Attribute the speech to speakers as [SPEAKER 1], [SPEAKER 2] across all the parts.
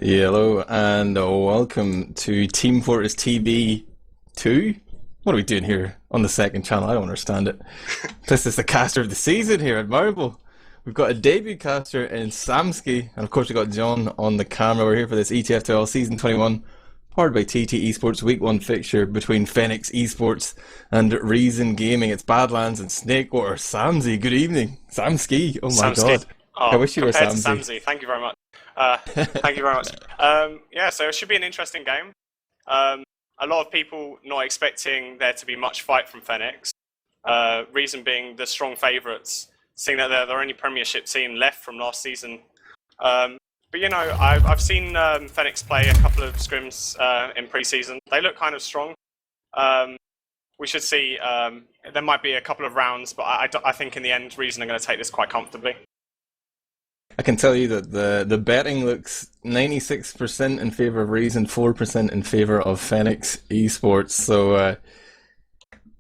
[SPEAKER 1] Hello and welcome to Team Fortress TV 2. What are we doing here on the second channel? I don't understand it. This is the caster of the season here, Admirable. We've got a debut caster in Samski, and of course we've got John on the camera. We're here for this ETF2L Season 21, powered by TT Esports Week 1 fixture between Fenneks Esports and Reason Gaming. It's Badlands and Snakewater. Samsi, good evening. Samski, oh my
[SPEAKER 2] Samski.
[SPEAKER 1] god. I
[SPEAKER 2] Oh,
[SPEAKER 1] wish you were
[SPEAKER 2] compared to
[SPEAKER 1] Samsi.
[SPEAKER 2] Samsi, thank you very much. Thank you very much. Yeah, so it should be an interesting game. A lot of people not expecting there to be much fight from Fenneks. Reason being the strong favourites, seeing that they're the only Premiership team left from last season. But you know, I've seen Fenneks play a couple of scrims in pre-season. They look kind of strong. We should see. There might be a couple of rounds, but I think in the end, Reason are going to take this quite comfortably.
[SPEAKER 1] I can tell you that the betting looks 96% in favour of Reason, 4% in favour of Fenneks Esports. So,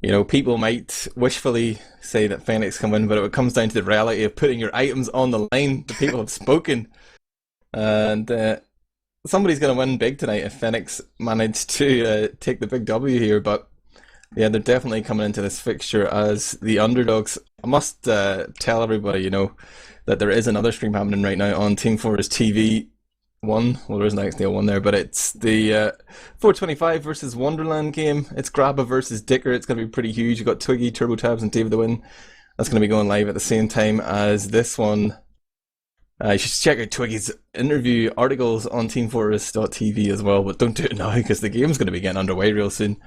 [SPEAKER 1] you know, people might wishfully say that Fenneks can win, but it comes down to the reality of putting your items on the line. The people have spoken. And somebody's going to win big tonight if Fenneks manage to take the big W here. But yeah, they're definitely coming into this fixture as the underdogs. I must tell everybody, you know, that there is another stream happening right now on Team Fortress TV 1. Well, there isn't actually a 1 there, but it's the 425 versus Wonderland game. It's Grabba versus Dicker. It's going to be pretty huge. You've got Twiggy, Turbo Tabs, and David the Win. That's going to be going live at the same time as this one. You should check out Twiggy's interview articles on teamfortress.tv as well, but don't do it now because the game's going to be getting underway real soon.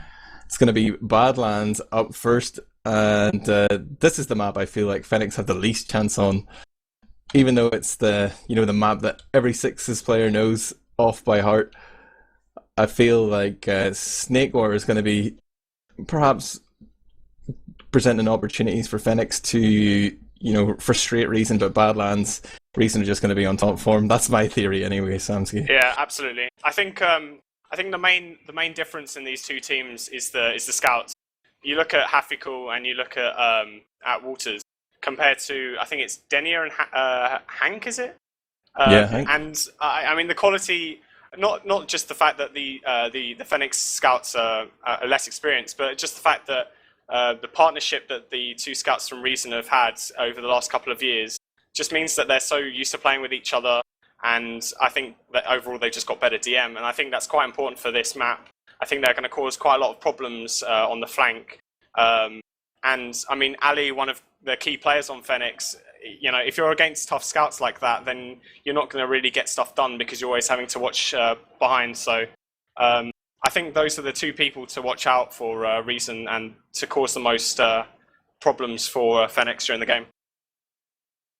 [SPEAKER 1] It's going to be Badlands up first, and this is the map I feel like Fenneks have the least chance on. Even though it's the map that every Sixes player knows off by heart, I feel like Snakewater is going to be perhaps presenting opportunities for Fenneks to, you know, frustrate Reason, but Badlands, Reason are just going to be on top form. That's my theory anyway, Samski.
[SPEAKER 2] Yeah, absolutely. I think the main difference in these two teams is the scouts. You look at Hafikul and you look at Walters. Compared to, I think it's Denier and Hank, is it?
[SPEAKER 1] Yeah, Hank.
[SPEAKER 2] And I mean the quality, not just the fact that the Fenneks scouts are less experienced, but just the fact that the partnership that the two scouts from Reason have had over the last couple of years just means that they're so used to playing with each other. And I think that overall they've just got better DM, and I think that's quite important for this map. I think they're going to cause quite a lot of problems on the flank. And I mean, Ali, one of the key players on Fenneks, you know, if you're against tough scouts like that, then you're not going to really get stuff done because you're always having to watch behind. So I think those are the two people to watch out for Reason and to cause the most problems for Fenneks during the game.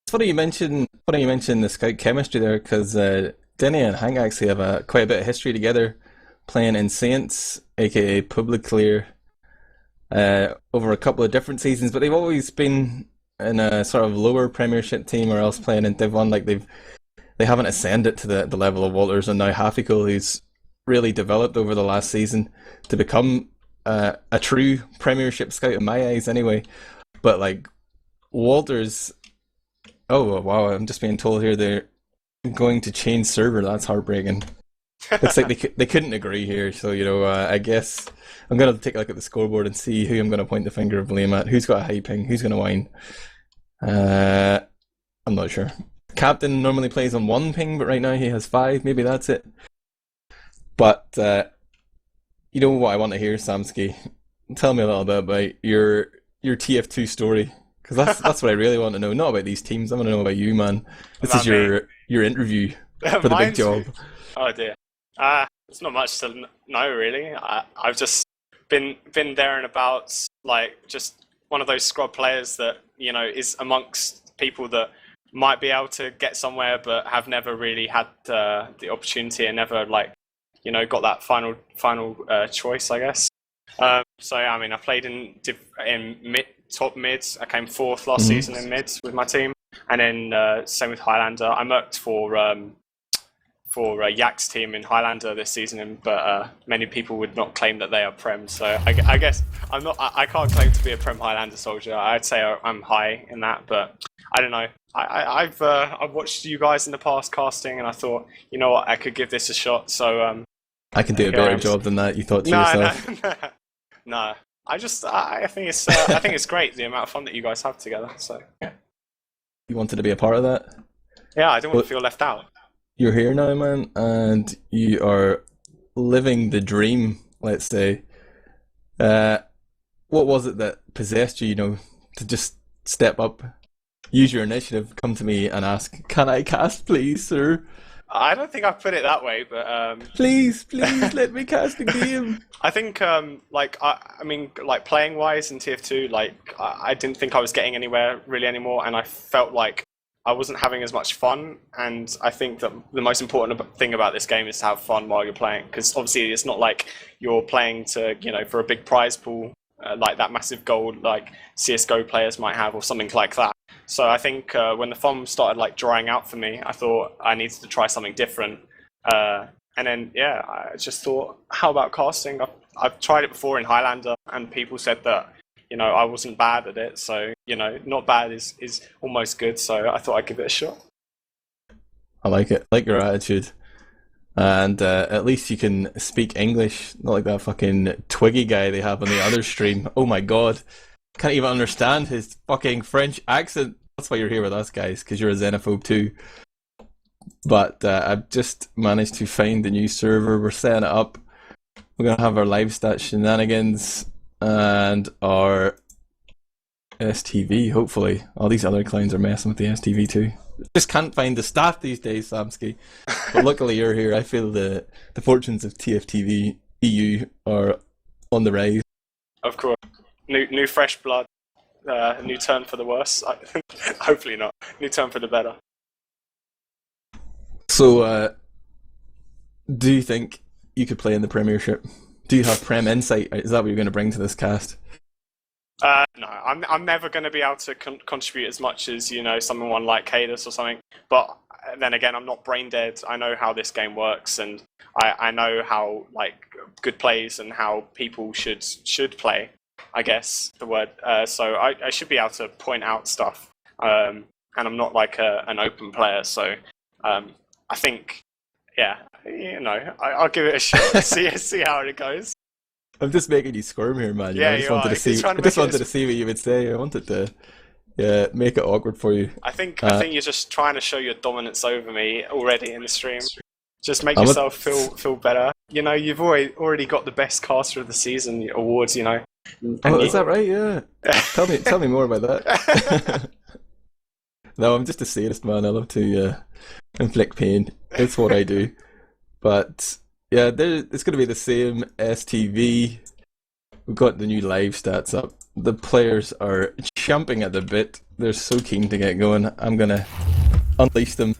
[SPEAKER 1] It's funny you mentioned the scout chemistry there, because Denny and Hank actually have quite a bit of history together playing in Saints, aka Public Clear, over a couple of different seasons, but they've always been in a sort of lower Premiership team or else playing in Div 1. Like they haven't ascended to the level of Walters and now Hafikul, who's really developed over the last season to become a true Premiership scout in my eyes anyway. But like Walters, oh wow, I'm just being told here they're going to change server. That's heartbreaking. Looks like they couldn't agree here, so you know, I guess I'm going to take a look at the scoreboard and see who I'm going to point the finger of blame at. Who's got a high ping? Who's going to whine? I'm not sure. Captain normally plays on 1 ping, but right now he has 5. Maybe that's it. But you know what I want to hear, Samski? Tell me a little bit about your TF2 story, because that's what I really want to know. Not about these teams. I want to know about you, man. This is your interview for the big job.
[SPEAKER 2] Oh dear. It's not much to know really. I've just been there and about, like just one of those squad players that, you know, is amongst people that might be able to get somewhere but have never really had the opportunity and never, like, you know, got that final choice, I guess. So I mean, I played in top mids. I came 4th last season in mids with my team, and then same with Highlander. I merked for Yak's team in Highlander this season, but many people would not claim that they are Prem. So I guess I can't claim to be a Prem Highlander soldier. I'd say I'm high in that, but I don't know. I've watched you guys in the past casting, and I thought, you know what, I could give this a shot. So
[SPEAKER 1] I can do a
[SPEAKER 2] here I
[SPEAKER 1] better
[SPEAKER 2] am.
[SPEAKER 1] job than that, you thought to
[SPEAKER 2] No,
[SPEAKER 1] yourself.
[SPEAKER 2] no, no. I think it's great the amount of fun that you guys have together. So yeah,
[SPEAKER 1] You wanted to be a part of that?
[SPEAKER 2] yeah, I don't want
[SPEAKER 1] But
[SPEAKER 2] to feel left out.
[SPEAKER 1] you're here now, man, and you are living the dream, let's say. Uh, what was it that possessed you, to just step up, use your initiative, come to me and ask, "Can I cast, please, sir?
[SPEAKER 2] I don't think I put it that way, but
[SPEAKER 1] Please, please, let me cast a game."
[SPEAKER 2] I think I mean like playing wise in TF2, like I didn't think I was getting anywhere really anymore, and I felt like I wasn't having as much fun. And I think that the most important thing about this game is to have fun while you're playing, because obviously it's not like you're playing to for a big prize pool like that massive gold like CS:GO players might have or something like that. So I think when the fun started like drying out for me, I thought I needed to try something different. And then yeah, I just thought, how about casting? I've tried it before in Highlander, and people said that I wasn't bad at it. So not bad is almost good. So I thought I'd give it a shot.
[SPEAKER 1] I like it. I like your attitude. And at least you can speak English, not like that fucking Twiggy guy they have on the other stream. Oh my god. Can't even understand his fucking French accent. That's why you're here with us, guys, because you're a xenophobe too. But I've just managed to find the new server. We're setting it up. We're going to have our live stat shenanigans and our STV, hopefully. All these other clowns are messing with the STV too. Just can't find the staff these days, Samski. But luckily you're here. I feel the fortunes of TFTV EU are on the rise.
[SPEAKER 2] Of course, new fresh blood, new turn for the worse. Hopefully not. New turn for the better.
[SPEAKER 1] So, do you think you could play in the Premiership? Do you have Prem insight? Is that what you're going to bring to this cast?
[SPEAKER 2] No, I'm never going to be able to contribute as much as someone like Cadus or something. But then again, I'm not brain dead. I know how this game works, and I know how like good plays and how people should play. I guess the word. So I should be able to point out stuff. And I'm not like an open player, so I think, yeah, I'll give it a shot. see how it goes.
[SPEAKER 1] I'm just making you squirm here, man.
[SPEAKER 2] Yeah,
[SPEAKER 1] I just wanted to see. I just wanted to see what you would say. I wanted to, make it awkward for you.
[SPEAKER 2] I think you're just trying to show your dominance over me already in the stream. Just make yourself feel better. You've already got the best caster of the season awards. Is
[SPEAKER 1] that right? Yeah. Tell me more about that. No, I'm just a sadist, man. I love to inflict pain. It's what I do. But yeah, it's going to be the same STV. We've got the new live stats up. The players are champing at the bit. They're so keen to get going. I'm going to unleash them.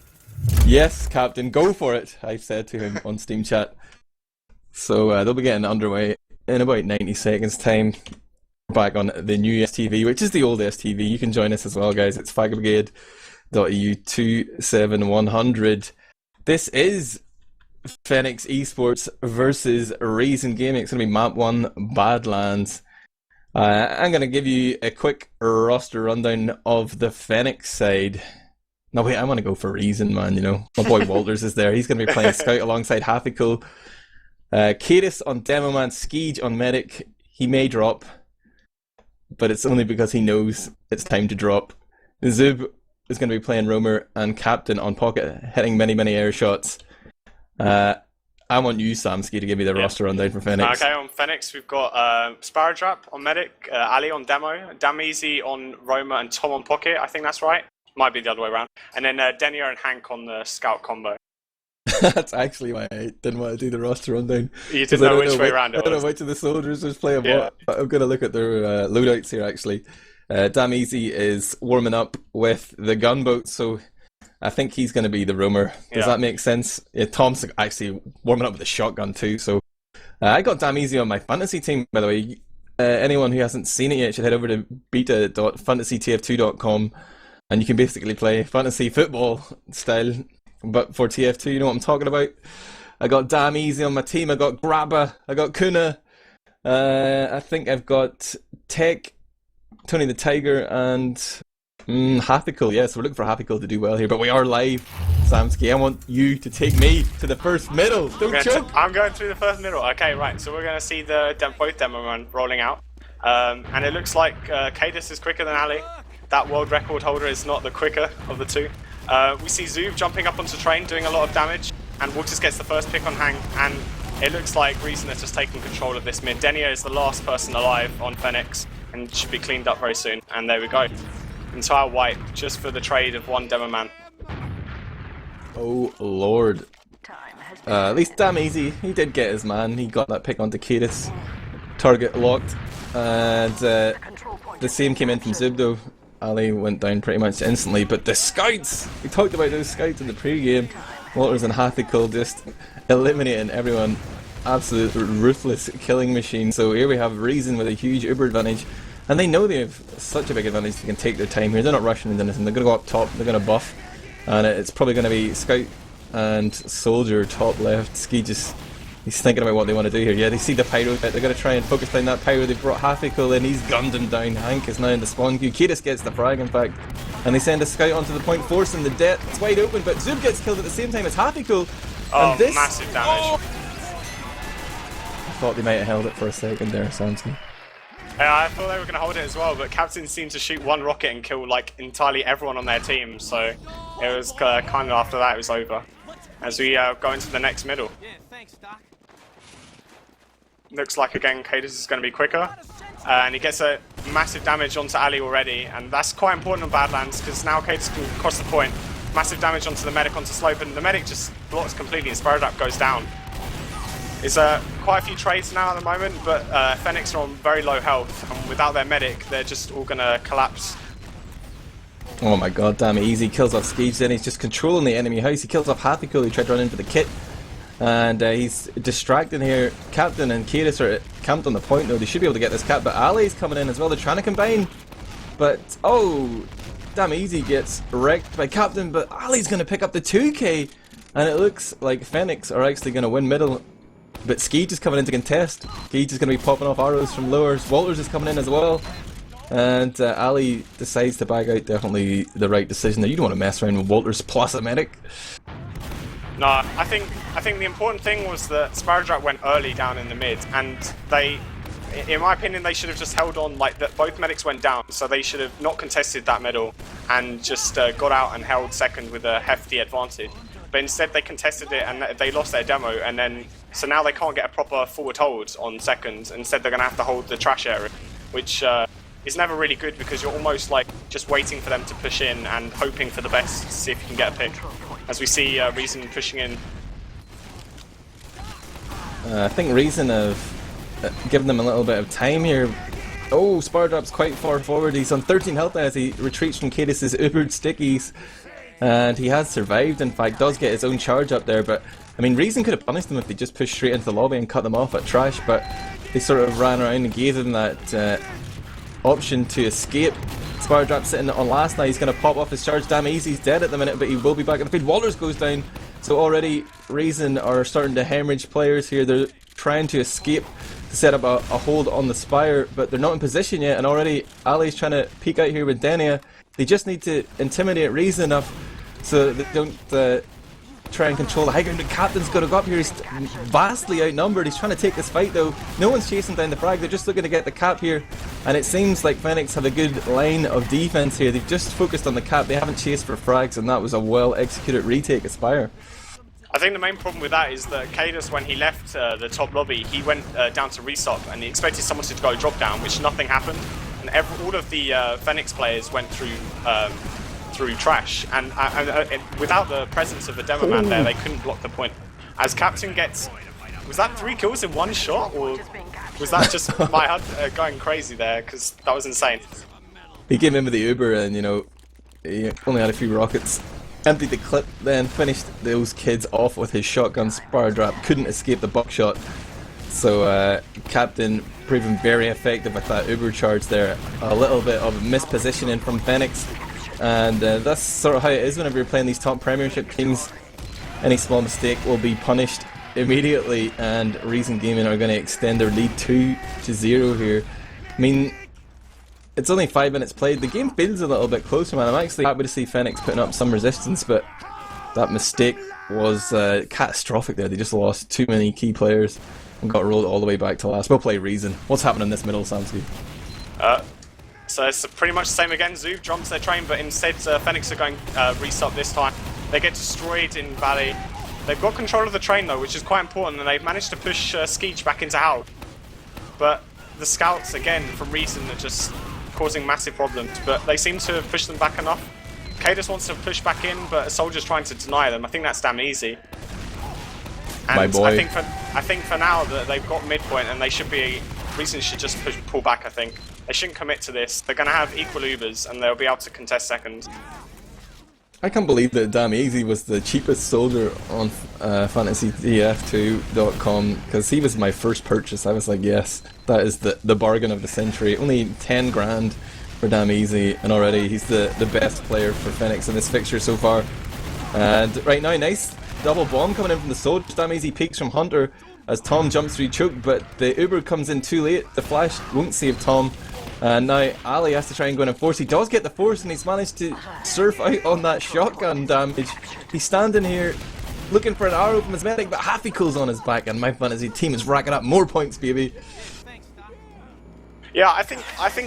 [SPEAKER 1] Yes, Captain, go for it, I've said to him on Steam chat. So they'll be getting underway in about 90 seconds time. Back on the new STV, which is the old STV. You can join us as well, guys. It's fagbrigade.eu 27100. This is Fenneks eSports versus Reason Gaming. It's going to be map 1, Badlands. I'm going to give you a quick roster rundown of the Fenneks side. No, wait, I want to go for Reason, man. My boy Walters is there. He's going to be playing Scout alongside Hathiko. Cadis on Demo Man, Skeege on Medic. He may drop, but it's only because he knows it's time to drop. Zub is going to be playing Roamer and Captain on Pocket, hitting many, many air shots. I want you, Samski, to give me the roster rundown for Fenneks.
[SPEAKER 2] Okay, on Fenneks, we've got Sparrowtrap on Medic, Ali on Demo, Damizi on Roamer, and Tom on Pocket. I think that's right. Might be the other way around. And then Denia and Hank on the Scout combo.
[SPEAKER 1] That's actually why I didn't want to do the roster rundown.
[SPEAKER 2] You didn't know which way around it was.
[SPEAKER 1] I don't know which of the soldiers was playing what. I'm going to look at their loadouts here, actually. Damizi is warming up with the gunboat, so I think he's going to be the roamer. Does that make sense? Yeah, Tom's actually warming up with a shotgun too, so I got Damizi on my fantasy team, by the way. Anyone who hasn't seen it yet should head over to beta.fantasytf2.com, and you can basically play fantasy football style, but for TF2. You know what I'm talking about. I got Damizi on my team. I got Grabba. I got Kuna. I think I've got Tech, Tony the Tiger, and Hathical, yes, we're looking for Hathical to do well here, but we are live. Samski, I want you to take me to the first middle. Don't choke.
[SPEAKER 2] I'm going through the first middle. Okay, right. So we're going to see both demo run rolling out, and it looks like Cadis is quicker than Ali. That world record holder is not the quicker of the two. We see Zoob jumping up onto train, doing a lot of damage, and Waters gets the first pick on Hang, and it looks like Reason has just taken control of this mid. Denia is the last person alive on Fenneks, and should be cleaned up very soon. And there we go. Entire wipe just for the trade of one demo man.
[SPEAKER 1] Oh lord. At least damn easy. He did get his man. He got that pick onto Cadis. Target locked. And the same came in from Zub though. Ali went down pretty much instantly. But the scouts! We talked about those scouts in the pre-game. Walters and Hathical just eliminating everyone. Absolute ruthless killing machine. So here we have Reason with a huge Uber advantage. And they know they have such a big advantage, they can take their time here. They're not rushing into anything, they're going to go up top, they're going to buff. And it's probably going to be Scout and Soldier top left. Ski just, he's thinking about what they want to do here. Yeah, they see the Pyro bit, they're going to try and focus down that Pyro. They've brought Hathical in, he's gunned him down. Hank is now in the spawn queue. Cadis gets the frag in fact. And they send a Scout onto the point, forcing the det. It's wide open, but Zub gets killed at the same time as Hathical.
[SPEAKER 2] Oh,
[SPEAKER 1] and this,
[SPEAKER 2] massive damage.
[SPEAKER 1] Oh, I thought they might have held it for a second there, Samski.
[SPEAKER 2] Yeah, I thought they were going to hold it as well, but Captain seemed to shoot one rocket and kill like entirely everyone on their team, so it was kind of after that it was over. As we go into the next middle. Looks like again Cadis is going to be quicker, and he gets a massive damage onto Ali already, and that's quite important on Badlands because now Cadis can cross the point. Massive damage onto the medic onto slope, and the medic just blocks completely and Spiridap goes down. It's quite a few trades now at the moment, but Fenneks are on very low health, and without their medic, they're just all gonna collapse.
[SPEAKER 1] Oh my god, damn easy. Kills off Skage, then he's just controlling the enemy house. He kills off Hathical, who tried to run in for the kit. And he's distracting here. Captain and Cadis are camped on the point though. They should be able to get this cap, but Ali's coming in as well. They're trying to combine. But, oh, damn easy gets wrecked by Captain, but Ali's gonna pick up the 2k. And it looks like Fenneks are actually gonna win middle. But Skeege is coming in to contest. Skeege is going to be popping off arrows from lowers. Walters is coming in as well. And Ali decides to bag out. Definitely the right decision there. You don't want to mess around with Walters plus a medic.
[SPEAKER 2] No, I think the important thing was that Spiridap went early down in the mid, and they, in my opinion, they should have just held on. Like that, both medics went down, so they should have not contested that middle and just got out and held second with a hefty advantage. But instead they contested it and they lost their demo, and then so now they can't get a proper forward hold on seconds. Instead they're going to have to hold the trash area, which is never really good because you're almost like just waiting for them to push in and hoping for the best to see if you can get a pick. As we see Reason pushing in.
[SPEAKER 1] I think Reason have given them a little bit of time here. Oh, Spiridap's quite far forward. He's on 13 health now as he retreats from Cadis' Ubered stickies. And he has survived, in fact, does get his own charge up there, but I mean, Reason could have punished them if they just pushed straight into the lobby and cut them off at trash, but they sort of ran around and gave them that option to escape. Spiridap sitting on last now, he's going to pop off his charge. Damn easy's dead at the minute, but he will be back in the field. Walters goes down, so already Reason are starting to hemorrhage players here. They're trying to escape to set up a hold on the Spire, but they're not in position yet, and already Ali's trying to peek out here with Denia. They just need to intimidate Reason enough so they don't try and control the high ground. The Captain's going to go up here. He's vastly outnumbered. He's trying to take this fight though. No one's chasing down the frag. They're just looking to get the cap here. And it seems like Fenneks have a good line of defense here. They've just focused on the cap. They haven't chased for frags, and that was a well executed retake of Spire.
[SPEAKER 2] I think the main problem with that is that Cadis, when he left the top lobby, he went down to restock and he expected someone to go drop down, which nothing happened. And all of the Fenneks players went through trash, and without the presence of the demo man there, they couldn't block the point. As Captain gets, was that 3 kills in one shot, or was that just my HUD going crazy there? Because that was insane.
[SPEAKER 1] He came in with the Uber, and you know, he only had a few rockets. Emptied the clip, then finished those kids off with his shotgun. Spiridap couldn't escape the buckshot. So Captain proving very effective with that Uber charge there. A little bit of mispositioning from Fenneks, and that's sort of how it is whenever you're playing these top Premiership teams. Any small mistake will be punished immediately, and Reason Gaming are going to extend their lead 2-0 here. I mean, it's only 5 minutes played. The game feels a little bit closer, man. I'm actually happy to see Fenneks putting up some resistance, but that mistake was catastrophic there. They just lost too many key players and got rolled all the way back to last. We'll play Reason. What's happening in this middle, Samski?
[SPEAKER 2] So it's pretty much the same again. Zoov jumps their train, but instead Fenneks are going resup this time. They get destroyed in Valley. They've got control of the train though, which is quite important, and they've managed to push Skeech back into Howl. But the scouts, again, from Reason, are just causing massive problems, but they seem to have pushed them back enough. Cadus wants to push back in, but a soldier's trying to deny them. I think that's damn easy. And
[SPEAKER 1] my boy.
[SPEAKER 2] I think for now that they've got midpoint, and they should be. Reason should just pull back. I think they shouldn't commit to this. They're going to have equal Ubers, and they'll be able to contest second.
[SPEAKER 1] I can't believe that Damn Easy was the cheapest soldier on fantasytf2.com, because he was my first purchase. I was like, yes, that is the bargain of the century. Only 10 grand for Damn Easy, and already he's the best player for Fenneks in this fixture so far. And right now, nice double bomb coming in from the soldier. Damn Easy peeks from Hunter as Tom jumps through choke, but the Uber comes in too late. The flash won't save Tom. And now Ali has to try and go in and force. He does get the force, and he's managed to surf out on that shotgun damage. He's standing here looking for an arrow from his medic, but half he cools on his back, and my fantasy team is racking up more points, baby.
[SPEAKER 2] Yeah, I think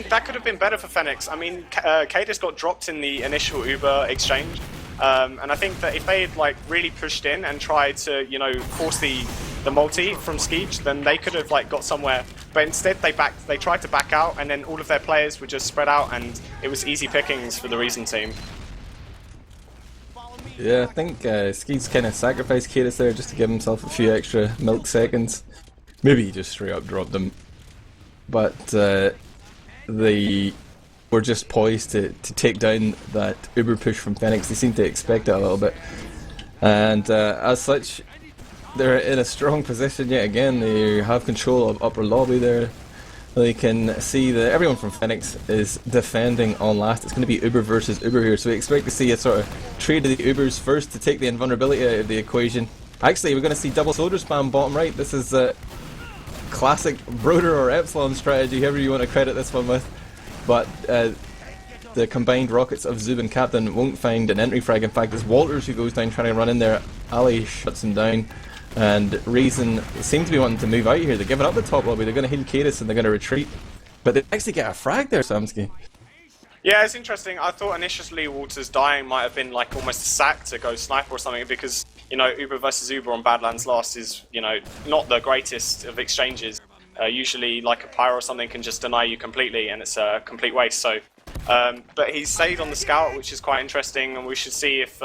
[SPEAKER 2] that could have been better for Fenneks. I mean, Cadus got dropped in the initial Uber exchange, and I think that if they had like really pushed in and tried to, you know, force the multi from Skeech, then they could have like got somewhere. But instead, they tried to back out, and then all of their players were just spread out, and it was easy pickings for the Reason team.
[SPEAKER 1] Yeah, I think Skeech kind of sacrificed Cadus there just to give himself a few extra milk seconds. Maybe he just straight up dropped them. But they were just poised to take down that Uber push from Fenneks. They seem to expect it a little bit. And as such, they're in a strong position yet again. They have control of upper lobby there. They can see that everyone from Fenneks is defending on last. It's going to be Uber versus Uber here, so we expect to see a sort of trade of the Ubers first to take the invulnerability out of the equation. Actually, we're going to see double soldier spam bottom right. This is classic Broder or Epsilon strategy, however you want to credit this one with. But the combined rockets of Zub and Captain won't find an entry frag. In fact, it's Walters who goes down trying to run in there. Ali shuts him down. And Reason seem to be wanting to move out here. They're giving up the top lobby. They're going to heal Cadus and they're going to retreat. But they actually get a frag there, Samski.
[SPEAKER 2] Yeah, it's interesting. I thought initially Walters dying might have been like almost a sack to go sniper or something, because, you know, Uber versus Uber on Badlands Lost is, you know, not the greatest of exchanges. Usually like a pyro or something can just deny you completely, and it's a complete waste. So, but he stayed on the scout, which is quite interesting, and we should see if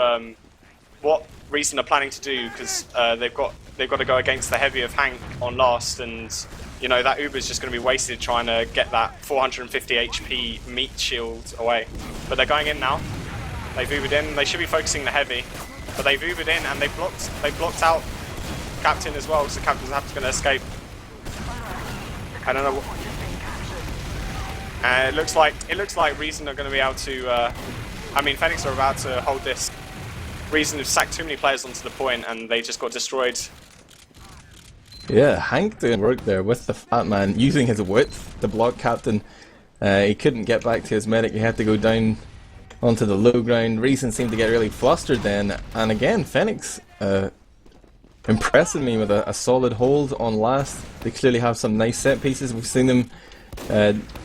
[SPEAKER 2] what Reason are planning to do, because they've got to go against the heavy of Hank on last, and you know that Uber's just going to be wasted trying to get that 450 HP meat shield away. But they're going in now. They've Ubered in. They should be focusing the heavy, but they've Ubered in and they blocked out Captain as well, so Captain's going to escape. I don't know. It looks like Reason are going to be able to. I mean, Fenneks are about to hold this. Reason have sacked too many players onto the point, and they just got destroyed.
[SPEAKER 1] Yeah, Hank doing work there with the fat man, using his width to block Captain. He couldn't get back to his medic. He had to go down onto the low ground. Reason seemed to get really flustered then, and again, Fenneks impressing me with a solid hold on last. They clearly have some nice set pieces. We've seen them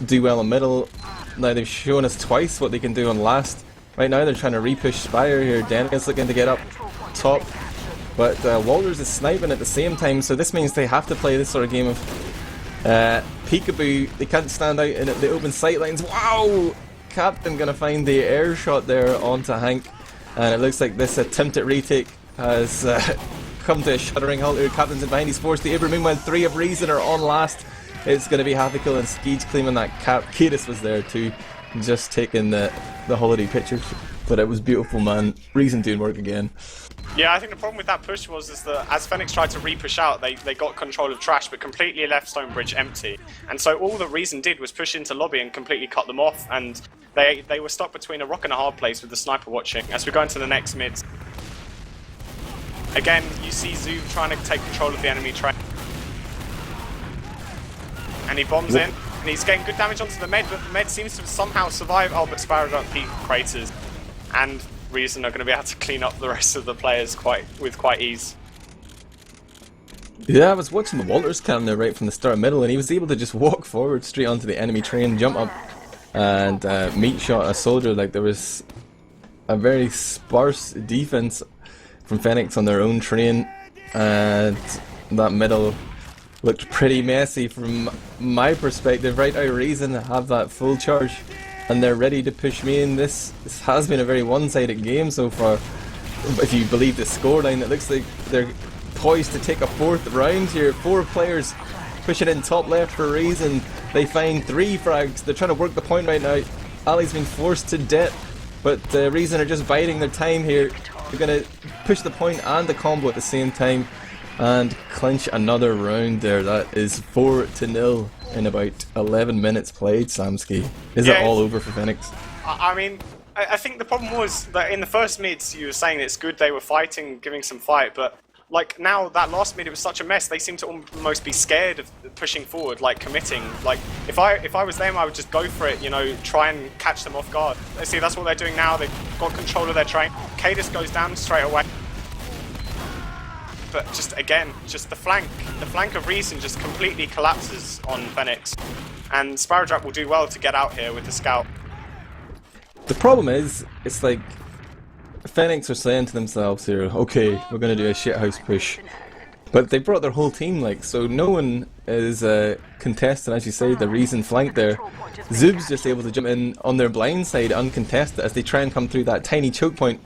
[SPEAKER 1] do well in middle. Now they've shown us twice what they can do on last. Right now they're trying to re-push Spire here. Denigan's looking to get up top, but Walters is sniping at the same time, so this means they have to play this sort of game of peekaboo. They can't stand out in the open sightlines. Wow! Captain gonna find the air shot there onto Hank, and it looks like this attempt at retake has come to a shuddering halt. Captain's in behind, he's forced the Uber. Meanwhile, 3 of Reason are on last. It's gonna be Havical and Skeech claiming that cap. Cadus was there too, just taking the holiday pictures, but it was beautiful, man. Reason doing work again.
[SPEAKER 2] Yeah, I think the problem with that push was that as Fenneks tried to re-push out, they got control of Trash, but completely left Stonebridge empty. And so all that Reason did was push into lobby and completely cut them off, and they were stuck between a rock and a hard place with the sniper watching. As we go into the next mid, again, you see Zoov trying to take control of the enemy train. And he bombs in. And he's getting good damage onto the med, but the med seems to somehow survive. Oh, but Sparrowdrop peak craters. And Reason are going to be able to clean up the rest of the players with quite ease.
[SPEAKER 1] Yeah, I was watching the Walters cam there right from the start middle, and he was able to just walk forward straight onto the enemy train, jump up, and meat shot a soldier. Like, there was a very sparse defense from Fenneks on their own train, and that middle looked pretty messy from my perspective. Right now, Reason have that full charge, and they're ready to push me in. This has been a very one-sided game so far. If you believe the scoreline, it looks like they're poised to take a fourth round here. 4 players pushing in top left for Reason. They find 3 frags. They're trying to work the point right now. Ali's been forced to death, but Reason are just biding their time here. They're going to push the point and the combo at the same time and clinch another round there. That is 4-0 in about 11 minutes played, Samski. Is it all over for Fenneks?
[SPEAKER 2] I mean, I think the problem was that in the first mids you were saying it's good they were fighting, giving some fight, but like now that last mid it was such a mess. They seem to almost be scared of pushing forward, like committing. Like if I was them, I would just go for it, you know, try and catch them off guard. See, that's what they're doing now. They've got control of their train. Cadus goes down straight away. But just again, just the flank of Reason just completely collapses on Fenneks. And Sparrowdrop will do well to get out here with the scout.
[SPEAKER 1] The problem is, it's like Fenneks are saying to themselves here, okay, we're going to do a shithouse push. But they brought their whole team, like, so no one is contesting, as you say, the Reason flank there. Zub's just able to jump in on their blind side uncontested as they try and come through that tiny choke point.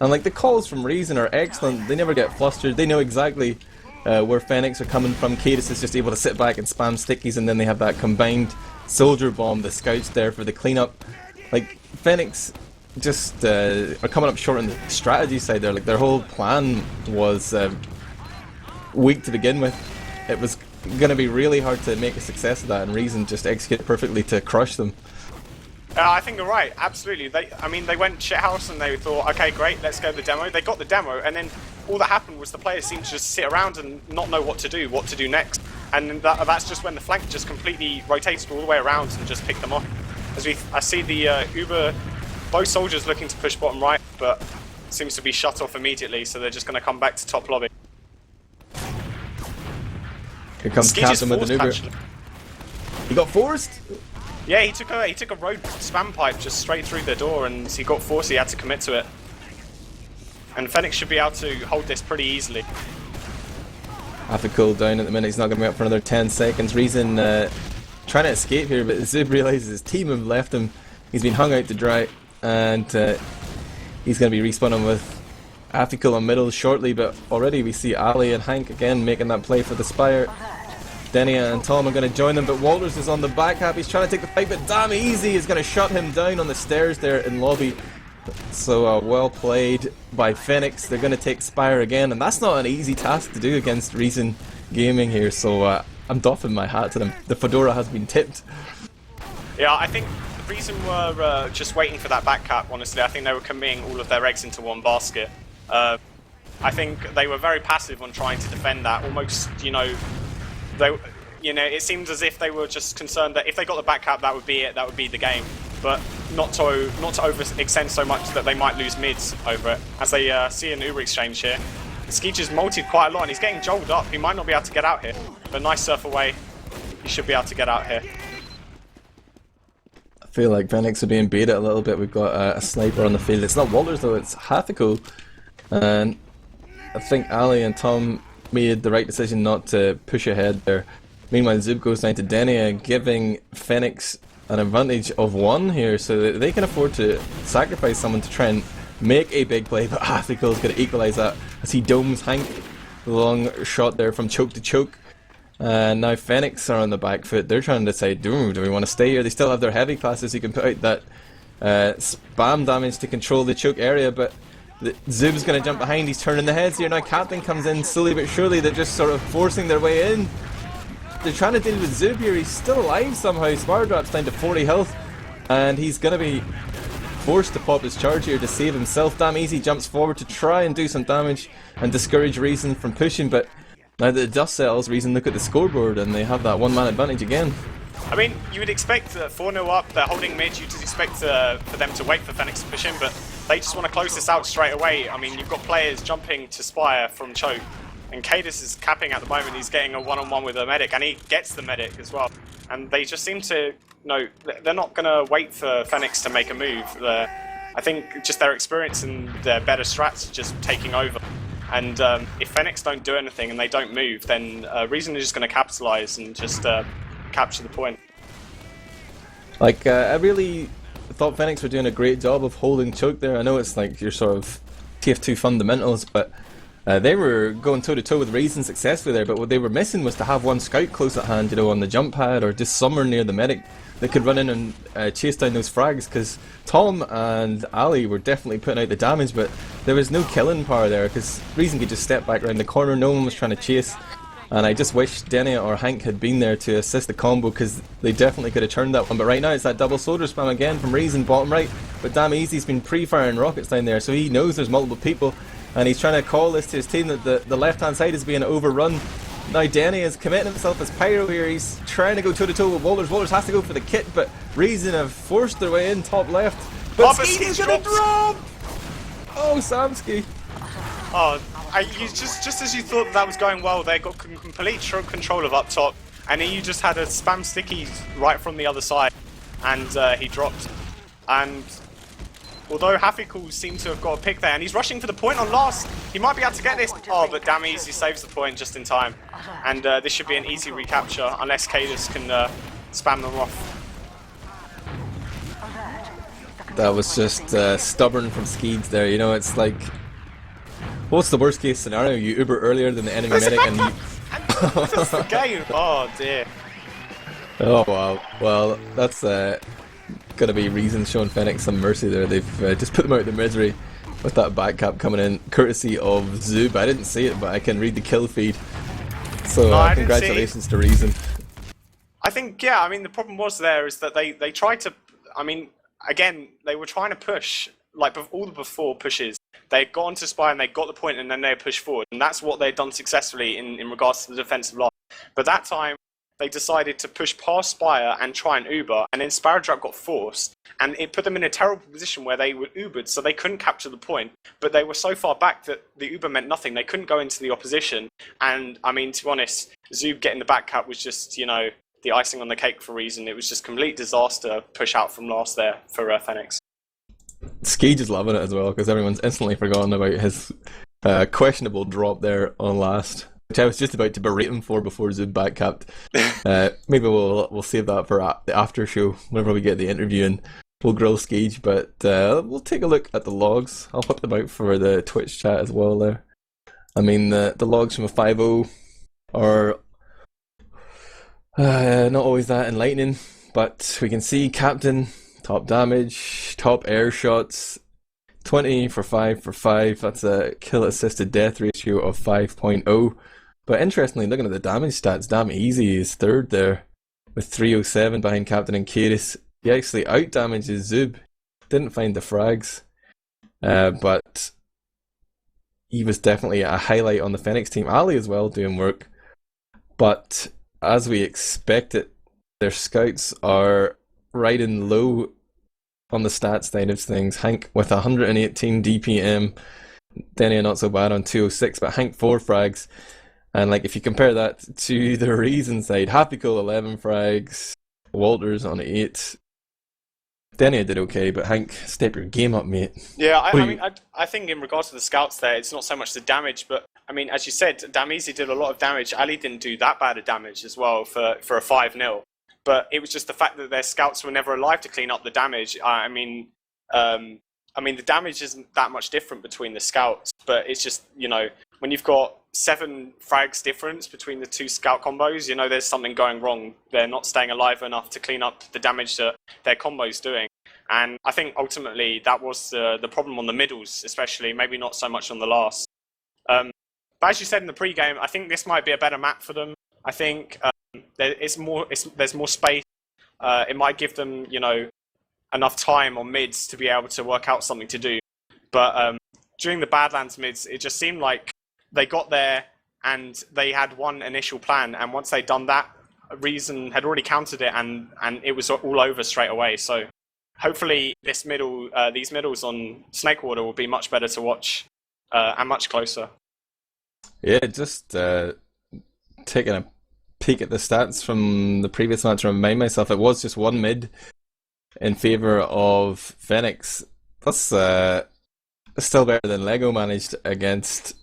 [SPEAKER 1] And like the calls from Reason are excellent. They never get flustered. They know exactly where Fenneks are coming from. Cadus is just able to sit back and spam stickies, and then they have that combined soldier bomb. The scouts there for the cleanup. Like Fenneks just are coming up short on the strategy side there. Like their whole plan was weak to begin with. It was going to be really hard to make a success of that, and Reason just executed perfectly to crush them.
[SPEAKER 2] I think you're right, absolutely. They went shithouse and they thought, okay, great, let's go to the demo. They got the demo, and then all that happened was the players seemed to just sit around and not know what to do next. And that's just when the flank just completely rotated all the way around and just picked them off. I see the Uber, both soldiers looking to push bottom right, but seems to be shut off immediately, so they're just going to come back to top lobby.
[SPEAKER 1] Here comes Captain with an Uber. He got forced?
[SPEAKER 2] Yeah, he took a road spam pipe just straight through the door, and he got forced. He had to commit to it. And Fenneks should be able to hold this pretty easily.
[SPEAKER 1] Admirable down at the minute. He's not going to be up for another 10 seconds. Reason trying to escape here, but Zub realizes his team have left him. He's been hung out to dry, and he's going to be respawning with Admirable on middle shortly. But already we see Ali and Hank again making that play for the Spire. Denia and Tom are going to join them, but Walters is on the back half. He's trying to take the fight, but damn easy is going to shut him down on the stairs there in lobby. So well played by Fenneks. They're going to take Spire again, and that's not an easy task to do against Reason Gaming here. So I'm doffing my hat to them. The fedora has been tipped.
[SPEAKER 2] Yeah, I think the Reason were just waiting for that back cap, honestly. I think they were committing all of their eggs into one basket. I think they were very passive on trying to defend that, almost, it seems as if they were just concerned that if they got the back cap, that would be it, that would be the game. But not to overextend so much that they might lose mids over it. As they see an Uber exchange here. Skeech has multied quite a lot, and he's getting jolted up. He might not be able to get out here, but nice surf away. He should be able to get out here.
[SPEAKER 1] I feel like Fenneks are being baited a little bit. We've got a sniper on the field. It's not Walters though, it's Hathiko. And I think Ali and Tom made the right decision not to push ahead there. Meanwhile, Zub goes down to Denia, giving Fenneks an advantage of 1 here, so that they can afford to sacrifice someone to try and make a big play, but Hathiko is going to equalise that as he domes Hank. Long shot there from choke to choke. And now Fenneks are on the back foot. They're trying to decide, do we want to stay here? They still have their heavy classes, you can put out that spam damage to control the choke area, but Zub's going to jump behind. He's turning the heads here. Now Captain comes in slowly but surely. They're just sort of forcing their way in. They're trying to deal with Zub here. He's still alive somehow. Sparrowdrop's down to 40 health, and he's going to be forced to pop his charge here to save himself. Damn easy jumps forward to try and do some damage and discourage Reason from pushing, but now that the dust settles, Reason look at the scoreboard and they have that 1-man advantage again.
[SPEAKER 2] I mean, you would expect 4-0 up, they're holding mid, you'd expect for them to wait for Fenneks to push in, but they just want to close this out straight away. I mean, you've got players jumping to Spire from Choke, and Cadis is capping at the moment. He's getting a one-on-one with a medic, and he gets the medic as well. And they just seem to, they're not going to wait for Fenneks to make a move. I think just their experience and their better strats are just taking over. And if Fenneks don't do anything and they don't move, then Reason is just going to capitalize and just capture the point.
[SPEAKER 1] Like, I really thought Fenneks were doing a great job of holding Choke there. I know it's like your sort of TF2 fundamentals, but they were going toe-to-toe with Reason successfully there, but what they were missing was to have one scout close at hand, on the jump pad or just somewhere near the medic that could run in and chase down those frags, because Tom and Ali were definitely putting out the damage, but there was no killing power there, because Reason could just step back around the corner, no one was trying to chase. And I just wish Denia or Hank had been there to assist the combo, because they definitely could have turned that one. But right now it's that double soldier spam again from Reason, bottom right. But damn easy's been pre-firing rockets down there, so he knows there's multiple people. And he's trying to call this to his team that the left-hand side is being overrun. Now Denia is committing himself as Pyro here. He's trying to go toe-to-toe with Walters. Walters has to go for the kit, but Reason have forced their way in top left. But Ski's gonna drop! Oh, Samski.
[SPEAKER 2] Oh, just as you thought that was going well, they got complete control of up top, and you just had a spam sticky right from the other side, and he dropped. And although Hafikul seemed to have got a pick there, and he's rushing for the point on last, he might be able to get this. Oh, but damn easy saves the point just in time, and this should be an easy recapture unless Cadis can spam them off.
[SPEAKER 1] That was just stubborn from Skeeds there. It's like, what's the worst case scenario? You Uber earlier than the enemy medic and you...
[SPEAKER 2] That's the game! Oh dear.
[SPEAKER 1] Oh wow. Well, that's gonna be Reason showing Fenneks some mercy there. They've just put them out of their misery with that back cap coming in, courtesy of Zub. I didn't see it, but I can read the kill feed. So congratulations to Reason.
[SPEAKER 2] I think, yeah, I mean, the problem was there is that they tried to, I mean, again, they were trying to push, like all the before pushes. They got onto Spy and they got the point and then they pushed forward. And that's what they'd done successfully in regards to the defensive line. But that time, they decided to push past Spire and try and Uber, and then Sparrowtrap got forced, and it put them in a terrible position where they were Ubered, so they couldn't capture the point, but they were so far back that the Uber meant nothing. They couldn't go into the opposition, and I mean, to be honest, Zub getting the back cap was just, the icing on the cake for Reason. It was just complete disaster push out from last there for Fenneks.
[SPEAKER 1] Skage is loving it as well, because everyone's instantly forgotten about his questionable drop there on last, which I was just about to berate him for before Zub backcapped. Maybe we'll save that for the after show whenever we get the interview and we'll grill Skage, but we'll take a look at the logs. I'll put them out for the Twitch chat as well there. I mean, the logs from a 5-0 are not always that enlightening, but we can see Captain, top damage, top air shots, 20 for 5 for 5. That's a kill assisted death ratio of 5.0. But interestingly, looking at the damage stats, damn easy is third there with 307 behind Captain and Kadis. He actually out damages Zub. Didn't find the frags, but he was definitely a highlight on the Fenneks team. Ali as well doing work, but as we expected, their scouts are riding low on the stats side of things. Hank with 118 DPM, Denia not so bad on 206, but Hank 4 frags. And like if you compare that to the Reason side, Happy Cool 11 frags, Walters on 8. Denia did okay, but Hank, step your game up, mate.
[SPEAKER 2] Yeah, I think in regards to the scouts there, it's not so much the damage, but I mean, as you said, Damizi did a lot of damage. Ali didn't do that bad of damage as well for a 5-0. But it was just the fact that their scouts were never alive to clean up the damage. I mean, the damage isn't that much different between the scouts, but it's just, when you've got 7 frags difference between the 2 scout combos, there's something going wrong. They're not staying alive enough to clean up the damage that their combo's doing. And I think ultimately that was the problem on the middles, especially, maybe not so much on the last. But as you said in the pre-game, I think this might be a better map for them. I think there's more space. It might give them, enough time on mids to be able to work out something to do. But during the Badlands mids, it just seemed like they got there and they had one initial plan, and once they'd done that, Reason had already countered it, and it was all over straight away. So hopefully these middles on Snakewater will be much better to watch and much closer.
[SPEAKER 1] Yeah, just taking a peek at the stats from the previous match to remind myself, it was just one mid in favour of Fenneks. That's still better than Lego managed against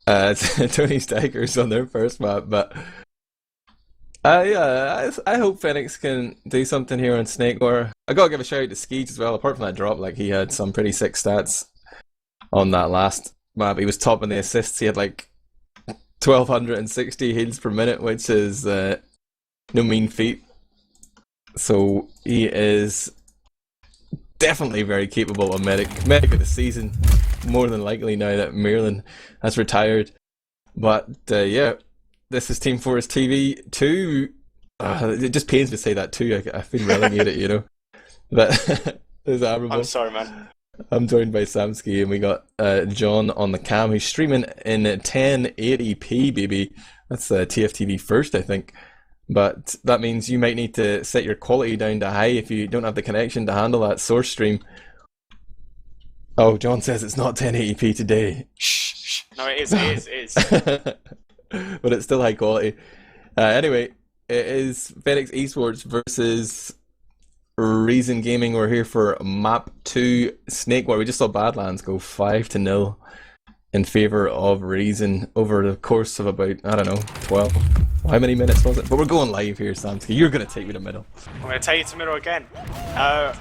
[SPEAKER 1] Tony Stikers on their first map, but yeah, I hope Fenneks can do something here on Snakewater. I gotta give a shout out to Skeege as well. Apart from that drop, like, he had some pretty sick stats on that last map. He was top in the assists. He had like 1260 heals per minute, which is no mean feat. So he is definitely very capable of medic of the season, more than likely now that Merlin has retired. But yeah, this is Team Fortress TV 2. It just pains me to say that too. I feel relegated, you know. But this is Admirable.
[SPEAKER 2] I'm sorry, man.
[SPEAKER 1] I'm joined by Samski, and we got John on the cam, who's streaming in 1080p, baby. That's TFTV first, I think. But that means you might need to set your quality down to high if you don't have the connection to handle that source stream. Oh, John says it's not 1080p today.
[SPEAKER 2] Shh. No, it is.
[SPEAKER 1] But it's still high quality. Anyway, it is Fenneks eSports versus Reason Gaming. We're here for map 2 Snakewater. We just saw Badlands go 5-0 in favour of Reason over the course of about, I don't know, 12. How many minutes was it? But we're going live here, Samski. You're going to take me to middle.
[SPEAKER 2] I'm going to take you to middle again.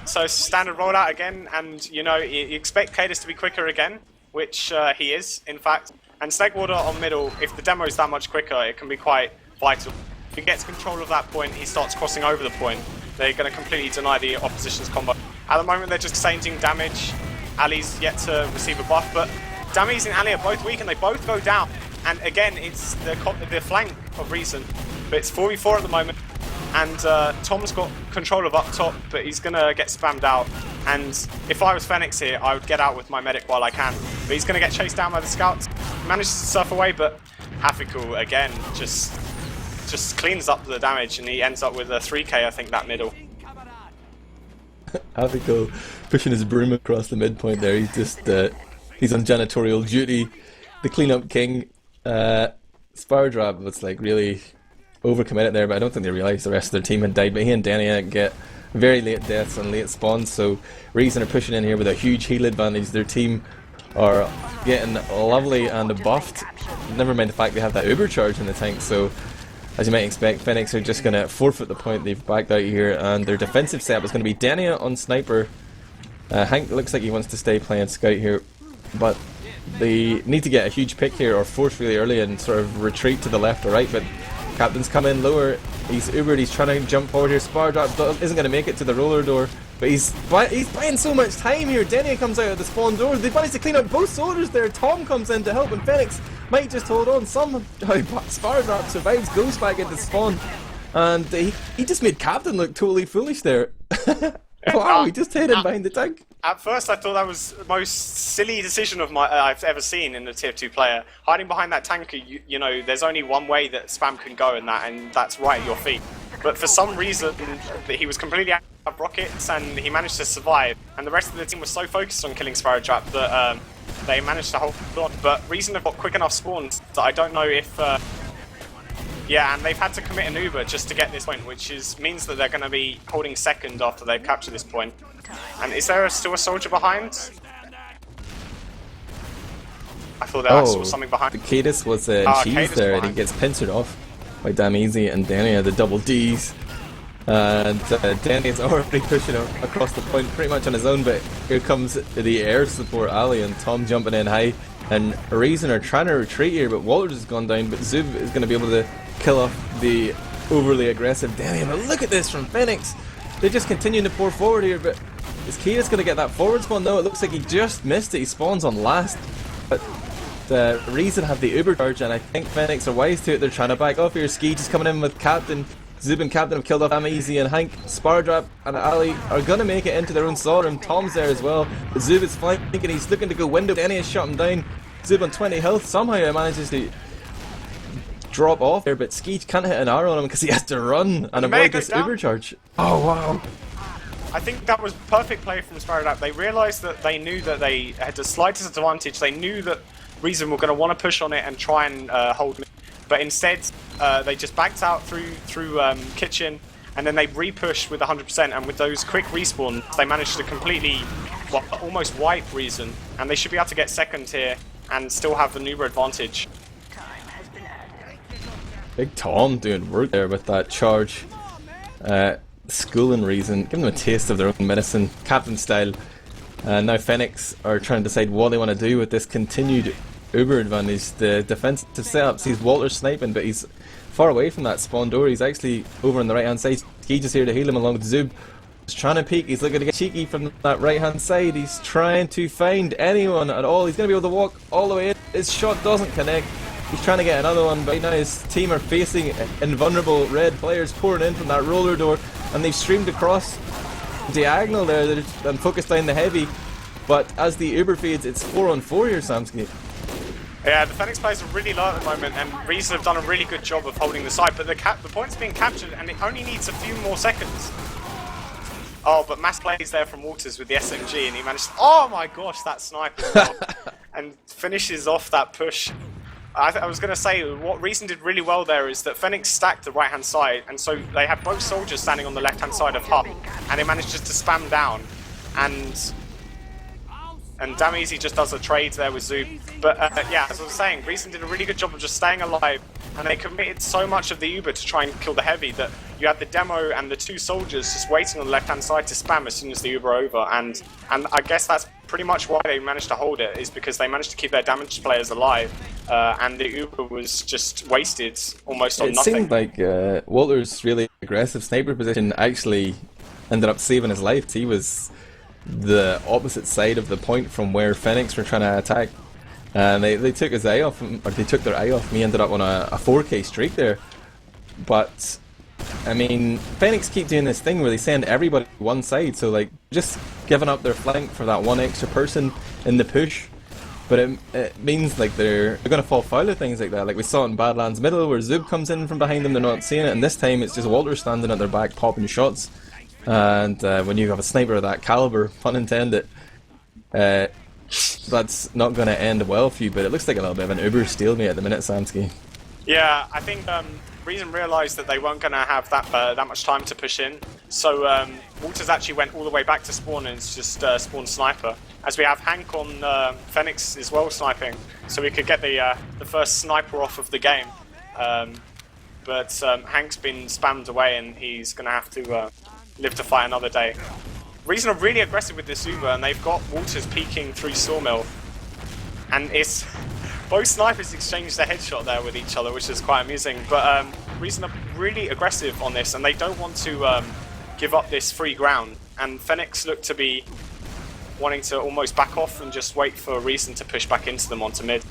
[SPEAKER 2] So standard rollout again, and you know, you expect Cadis to be quicker again, which he is, in fact. And Snakewater on middle, if the demo is that much quicker, it can be quite vital. If he gets control of that point, he starts crossing over the point, they're going to completely deny the opposition's combo. At the moment, they're just exchanging damage. Ali's yet to receive a buff, but Damies and Ali are both weak, and they both go down. And again, it's the flank of Reason, but it's 4v4 at the moment. And Tom's got control of up top, but he's going to get spammed out. And if I was Fenneks here, I would get out with my medic while I can. But he's going to get chased down by the scouts. Manages to surf away, but Hafikul, again, just cleans up the damage, and he ends up with a 3k, I think, that middle.
[SPEAKER 1] Hafikul pushing his broom across the midpoint there. He's just, he's on janitorial duty. The cleanup king. Spardrop was like really overcommitted there, but I don't think they realised the rest of their team had died. But he and Dania get very late deaths and late spawns, so Reason are pushing in here with a huge heal advantage. Their team are getting lovely and buffed. Never mind the fact they have that Uber charge in the tank, so as you might expect, Fenneks are just going to forfeit the point. They've backed out here, and their defensive setup is going to be Dania on Sniper. Hank looks like he wants to stay playing Scout here, but they need to get a huge pick here or force really early and sort of retreat to the left or right, but Captain's come in lower. He's Ubered, he's trying to jump forward here. Spardrop isn't going to make it to the roller door, but he's buying so much time here. Denia comes out of the spawn door. They managed to clean up both soldiers there. Tom comes in to help, and Fenneks might just hold on. Somehow Spardrop survives, goes back into spawn, and he just made Captain look totally foolish there. Wow, he just hid him behind the tank.
[SPEAKER 2] At first, I thought that was the most silly decision I've ever seen in a tier 2 player. Hiding behind that tanker, you know, there's only one way that spam can go in that, and that's right at your feet. But for some reason, he was completely out of rockets, and he managed to survive. And the rest of the team was so focused on killing Sparrow Trap that they managed to hold on. But Reason have got quick enough spawns that I don't know if... yeah, and they've had to commit an Uber just to get this point, which means that they're going to be holding second after they've captured this point. And is there still a soldier behind? I thought I saw something behind.
[SPEAKER 1] The Cadis was cheese there, and he gets pincered off by Dameezy and Dania, the double Ds. And Dania's already pushing across the point pretty much on his own, but here comes the air support Ali and Tom jumping in high. And Reason are trying to retreat here, but Walters has gone down, but Zub is going to be able to kill off the overly aggressive Dania. But look at this from Fenneks. They're just continuing to pour forward here, but is Kia's going to get that forward spawn? No, it looks like he just missed it. He spawns on last. But the Reason have the Uber charge, and I think Fenneks are wise to it. They're trying to back off here. Ski just coming in with Captain. Zub and Captain have killed off Dameezy and Hank. Spardrop and Ali are going to make it into their own slaughter, and Tom's there as well. But Zub is flanking, he's looking to go window. Dania shot him down. Zub on 20 health. Somehow he manages to drop off there, but Skeej can't hit an arrow on him because he has to run and avoid this Uber charge. Oh wow.
[SPEAKER 2] I think that was perfect play from Sparrowdap. They realised that they knew that they had a slight disadvantage. They knew that Reason were going to want to push on it and try and hold me. But instead, they just backed out through Kitchen, and then they re-pushed with 100%, and with those quick respawns, they managed to completely, well, almost wipe Reason, and they should be able to get second here and still have the Nuba advantage.
[SPEAKER 1] Big Tom doing work there with that charge. Schooling Reason, giving them a taste of their own medicine, captain style. Now Fenneks are trying to decide what they want to do with this continued Uber advantage. The defensive setup sees Walter sniping, but he's far away from that spawn door. He's actually over on the right hand side. Skeej is here to heal him along with Zub. He's trying to peek, he's looking to get cheeky from that right hand side. He's trying to find anyone at all. He's going to be able to walk all the way in. His shot doesn't connect. He's trying to get another one, but right now his team are facing invulnerable red players pouring in from that roller door, and they've streamed across diagonal there and focused down the heavy. But as the Uber fades, it's 4-on-4 here, Samski.
[SPEAKER 2] Yeah, the Fenneks players are really low at the moment, and Reason have done a really good job of holding the side, but the point's being captured, and it only needs a few more seconds. Oh, but Mass plays there from Waters with the SMG, and he managed to, oh my gosh, that sniper as well, and finishes off that push. I was going to say, what Reason did really well there is that Fenneks stacked the right-hand side, and so they had both soldiers standing on the left-hand side of Hub, and they managed just to spam down, and Dameezy just does a trade there with Zub. But yeah, as I was saying, Reason did a really good job of just staying alive, and they committed so much of the Uber to try and kill the heavy that you had the demo and the two soldiers just waiting on the left-hand side to spam as soon as the Uber over, and I guess that's pretty much why they managed to hold it, is because they managed to keep their damaged players alive, and the Uber was just wasted almost on nothing.
[SPEAKER 1] It seemed like Walter's really aggressive sniper position actually ended up saving his life. He was the opposite side of the point from where Fenneks were trying to attack, and they took his eye off him, or they took their eye off him. He ended up on a 4K streak there. But I mean, Fenneks keep doing this thing where they send everybody one side, so like just giving up their flank for that one extra person in the push. But it means like they're going to fall foul of things like that. Like we saw in Badlands Middle where Zub comes in from behind them, they're not seeing it, and this time it's just Walter standing at their back popping shots. And when you have a sniper of that caliber, pun intended, that's not going to end well for you. But it looks like a little bit of an Uber stalemate at the minute, Samski.
[SPEAKER 2] Yeah, I think Reason realised that they weren't going to have that much time to push in, so Walters actually went all the way back to spawn and just spawned Sniper. As we have Hank on Fenneks as well sniping, so we could get the first sniper off of the game. But Hank's been spammed away, and he's going to have to live to fight another day. Reason are really aggressive with this Uber, and they've got Walters peeking through Sawmill, and it's both snipers exchanged a headshot there with each other, which is quite amusing. But Reason are really aggressive on this, and they don't want to give up this free ground. And Fenneks look to be wanting to almost back off and just wait for Reason to push back into them onto mid.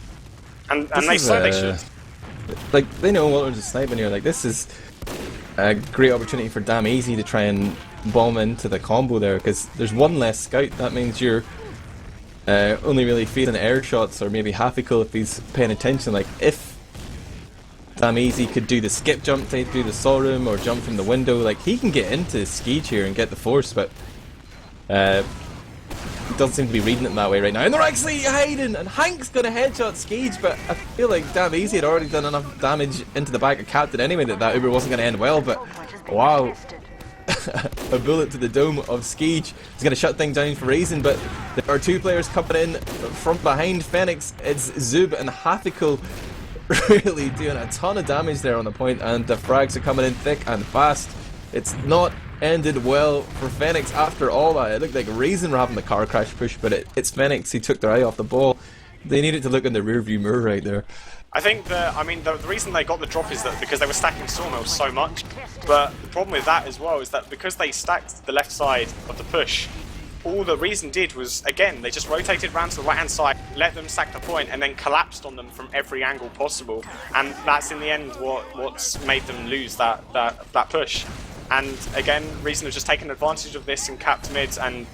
[SPEAKER 2] And they should.
[SPEAKER 1] Like, they know Walter's a sniper here. Like, this is a great opportunity for Dameezy to try and bomb into the combo there, because there's one less scout. That means you're only really feeding air shots, or maybe half a kill if he's paying attention. Like, if Dameezy could do the skip jump to do the saw room or jump from the window, like, he can get into Skeej here and get the force, but he doesn't seem to be reading it that way right now. And they're actually hiding, and Hank's gonna headshot Skeej, but I feel like Dameezy had already done enough damage into the back of Captain anyway that Uber wasn't gonna end well. But wow, a bullet to the dome of Skeej is gonna shut things down for Reason. But there are two players coming in from behind Fenneks. It's Zub and Hathikul really doing a ton of damage there on the point, and the frags are coming in thick and fast. It's not ended well for Fenneks after all that. It looked like Reason were having the car crash push, but it's Fenneks who took their eye off the ball. They needed to look in the rearview mirror right there.
[SPEAKER 2] I think the reason they got the drop is that because they were stacking Sawmill so much, but the problem with that as well is that because they stacked the left side of the push, all the Reason did was, again, they just rotated around to the right hand side, let them stack the point, and then collapsed on them from every angle possible. And that's in the end what's made them lose that push. And again, Reason have just taken advantage of this and capped mid, and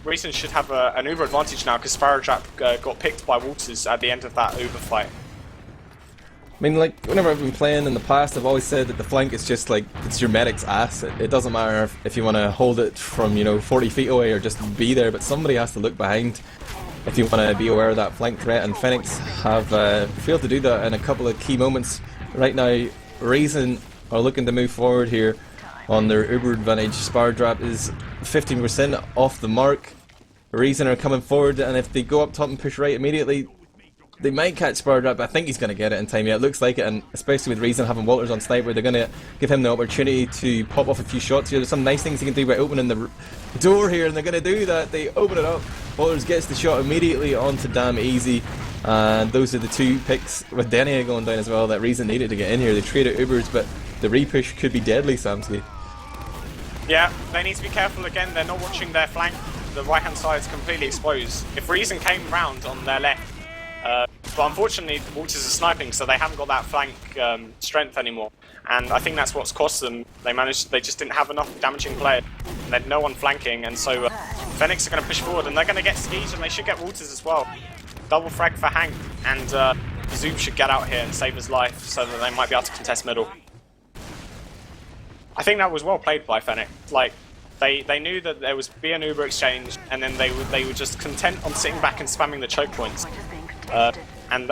[SPEAKER 2] Reason should have an Uber advantage now because Sparrowtrap got picked by Walters at the end of that Uber fight.
[SPEAKER 1] mean, like, whenever I've been playing in the past, I've always said that the flank is just like, it's your medic's ass. It doesn't matter if you want to hold it from, you know, 40 feet away or just be there, but somebody has to look behind if you want to be aware of that flank threat, and Fenneks have failed to do that in a couple of key moments. Right now, Reason are looking to move forward here on their uber advantage. Spardrap is 15% off the mark. Reason are coming forward, and if they go up top and push right immediately, they might catch Spardrap, but I think he's going to get it in time. Yeah, it looks like it, and especially with Reason having Walters on sniper, they're going to give him the opportunity to pop off a few shots here. There's some nice things he can do by opening the door here, and they're going to do that. They open it up. Walters gets the shot immediately onto Damn Easy, and those are the two picks with Denia going down as well that Reason needed to get in here. They traded Ubers, but the repush could be deadly, Samski.
[SPEAKER 2] Yeah, they need to be careful again. They're not watching their flank. The right hand side is completely exposed. If Reason came round on their left, but unfortunately Walters is sniping, so they haven't got that flank strength anymore, and I think that's what's cost them. They just didn't have enough damaging players, and they had no one flanking, and so Fenneks are going to push forward, and they're going to get Skeege, and they should get Walters as well. Double frag for Hank, and Zoom should get out here and save his life, so that they might be able to contest middle. I think that was well played by Fenneks. Like, they knew that there was be an Uber exchange, and then they were just content on sitting back and spamming the choke points. And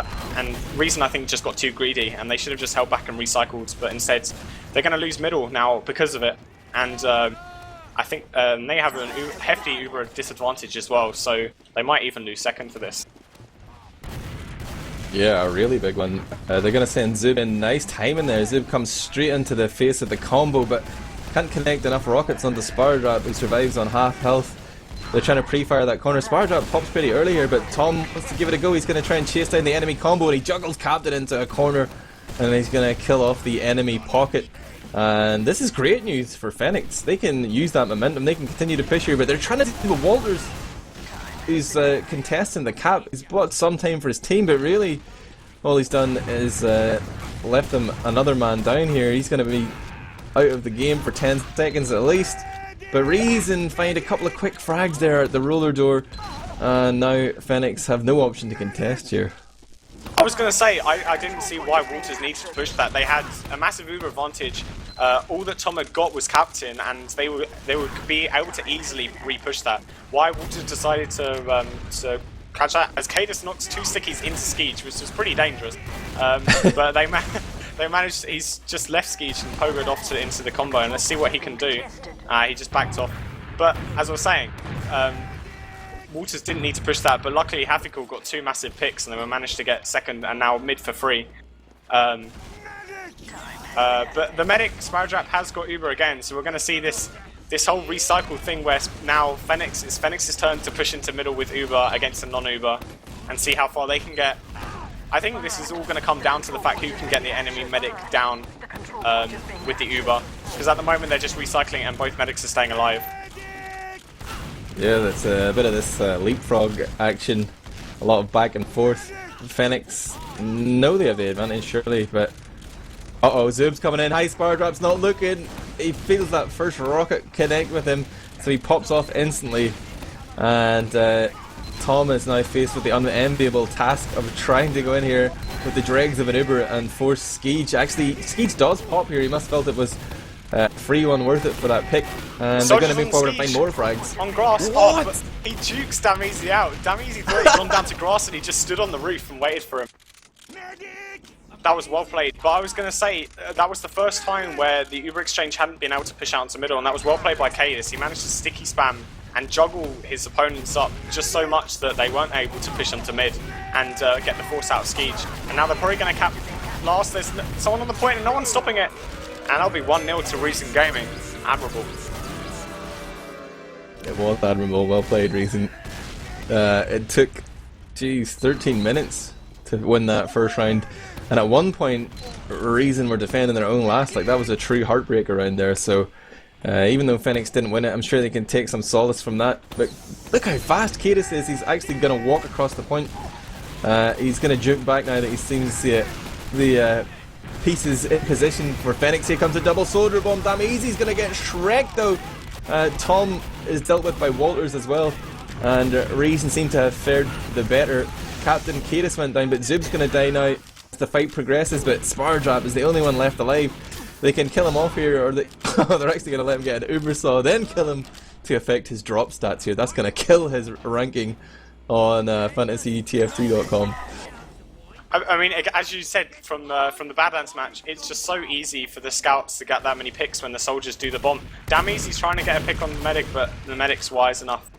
[SPEAKER 2] Reason, I think, just got too greedy, and they should have just held back and recycled, but instead they're going to lose middle now because of it, and I think they have a hefty Uber disadvantage as well, so they might even lose second for this.
[SPEAKER 1] Yeah, a really big one. They're going to send Zub in. Nice timing there. Zub comes straight into the face of the combo, but can't connect enough rockets onto Spardrop, who survives on half health. They're trying to pre-fire that corner. Spardrop pops pretty early here, but Tom wants to give it a go. He's going to try and chase down the enemy combo, and he juggles Captain into a corner, and he's going to kill off the enemy pocket. And this is great news for Fenneks. They can use that momentum. They can continue to push here, but they're trying to do with Walters, who's contesting the cap. He's bought some time for his team, but really all he's done is left them another man down here. He's going to be out of the game for 10 seconds at least. But Reason find a couple of quick frags there at the roller door, and now Fenneks have no option to contest here.
[SPEAKER 2] I was going to say, I didn't see why Walters needed to push that. They had a massive Uber advantage. All that Tom had got was Captain, and they would be able to easily re-push that. Why Walters decided to catch that, as Cadus knocks two stickies into Skeege, which was pretty dangerous. But they managed. He's just left Skeege and pogoed off into the combo, and let's see what he can do. He just backed off. But as I was saying, Walters didn't need to push that, but luckily Hafikul got two massive picks, and they managed to get second and now mid for free. But the medic Spardrap has got Uber again, so we're going to see this whole recycle thing where now it's Fenneks' turn to push into middle with Uber against a non-Uber and see how far they can get. I think this is all going to come down to the fact who can get the enemy medic down with the Uber, because at the moment they're just recycling and both medics are staying alive.
[SPEAKER 1] Yeah, that's a bit of this leapfrog action, a lot of back and forth. Fenneks know they have the advantage surely, but uh-oh, Zub's coming in. High Spardrop's not looking. He feels that first rocket connect with him, so he pops off instantly, and Tom is now faced with the unenviable task of trying to go in here with the dregs of an Uber and force Skeege. Actually, Skeege does pop here. He must have felt it was free one worth it for that pick, and they're going to move forward and find more frags.
[SPEAKER 2] On grass.
[SPEAKER 1] What?
[SPEAKER 2] Oh, but he jukes Dameezy out. Dameezy thought he'd gone down to grass, and he just stood on the roof and waited for him. That was well played, but I was going to say that was the first time where the Uber exchange hadn't been able to push out into middle, and that was well played by Cadus. He managed to sticky spam and juggle his opponents up just so much that they weren't able to push them to mid and get the force out of Skeege. And now they're probably going to cap last. There's someone on the point and no one's stopping it. And that'll be 1-0 to Reason Gaming. Admirable.
[SPEAKER 1] It was admirable, well played, Reason. It took, 13 minutes to win that first round. And at one point, Reason were defending their own last. Like, that was a true heartbreak around there. So even though Fenneks didn't win it, I'm sure they can take some solace from that. But look how fast Cadus is. He's actually going to walk across the point. He's going to juke back now that he sees the pieces in position for Fenneks. Here comes a double soldier bomb. Dameezy's going to get shreked though. Tom is dealt with by Walters as well. And Reason seemed to have fared the better. Captain Cadus went down, but Zub's going to die now. the fight progresses, but Spardrop is the only one left alive. They can kill him off here, or they're actually going to let him get an Uber Saw, then kill him to affect his drop stats here. That's going to kill his ranking on fantasy-etf2.com.
[SPEAKER 2] I mean, as you said from the Badlands match, it's just so easy for the scouts to get that many picks when the soldiers do the bomb. Dameezy's trying to get a pick on the medic, but the medic's wise enough,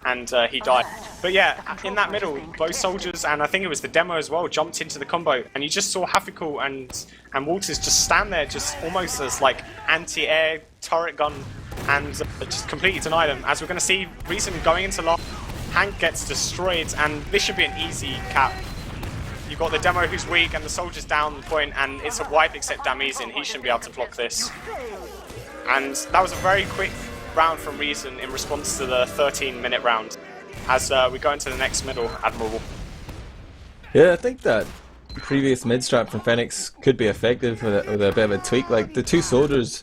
[SPEAKER 2] and he died. But yeah, in that middle, both soldiers, and I think it was the demo as well, jumped into the combo, and you just saw Hafikul and Walters just stand there, just almost as like anti-air turret gun, and just completely deny them. As we're going to see, Reason going into last, Hank gets destroyed, and this should be an easy cap. You've got the demo who's weak, and the soldier's down the point, and it's a wipe except Dameezy, and he shouldn't be able to block this. And that was a very quick round from Reason in response to the 13-minute round. As we go into the next middle, Admirable.
[SPEAKER 1] Yeah, I think that previous mid-strap from Fenneks could be effective with a bit of a tweak. Like, the two soldiers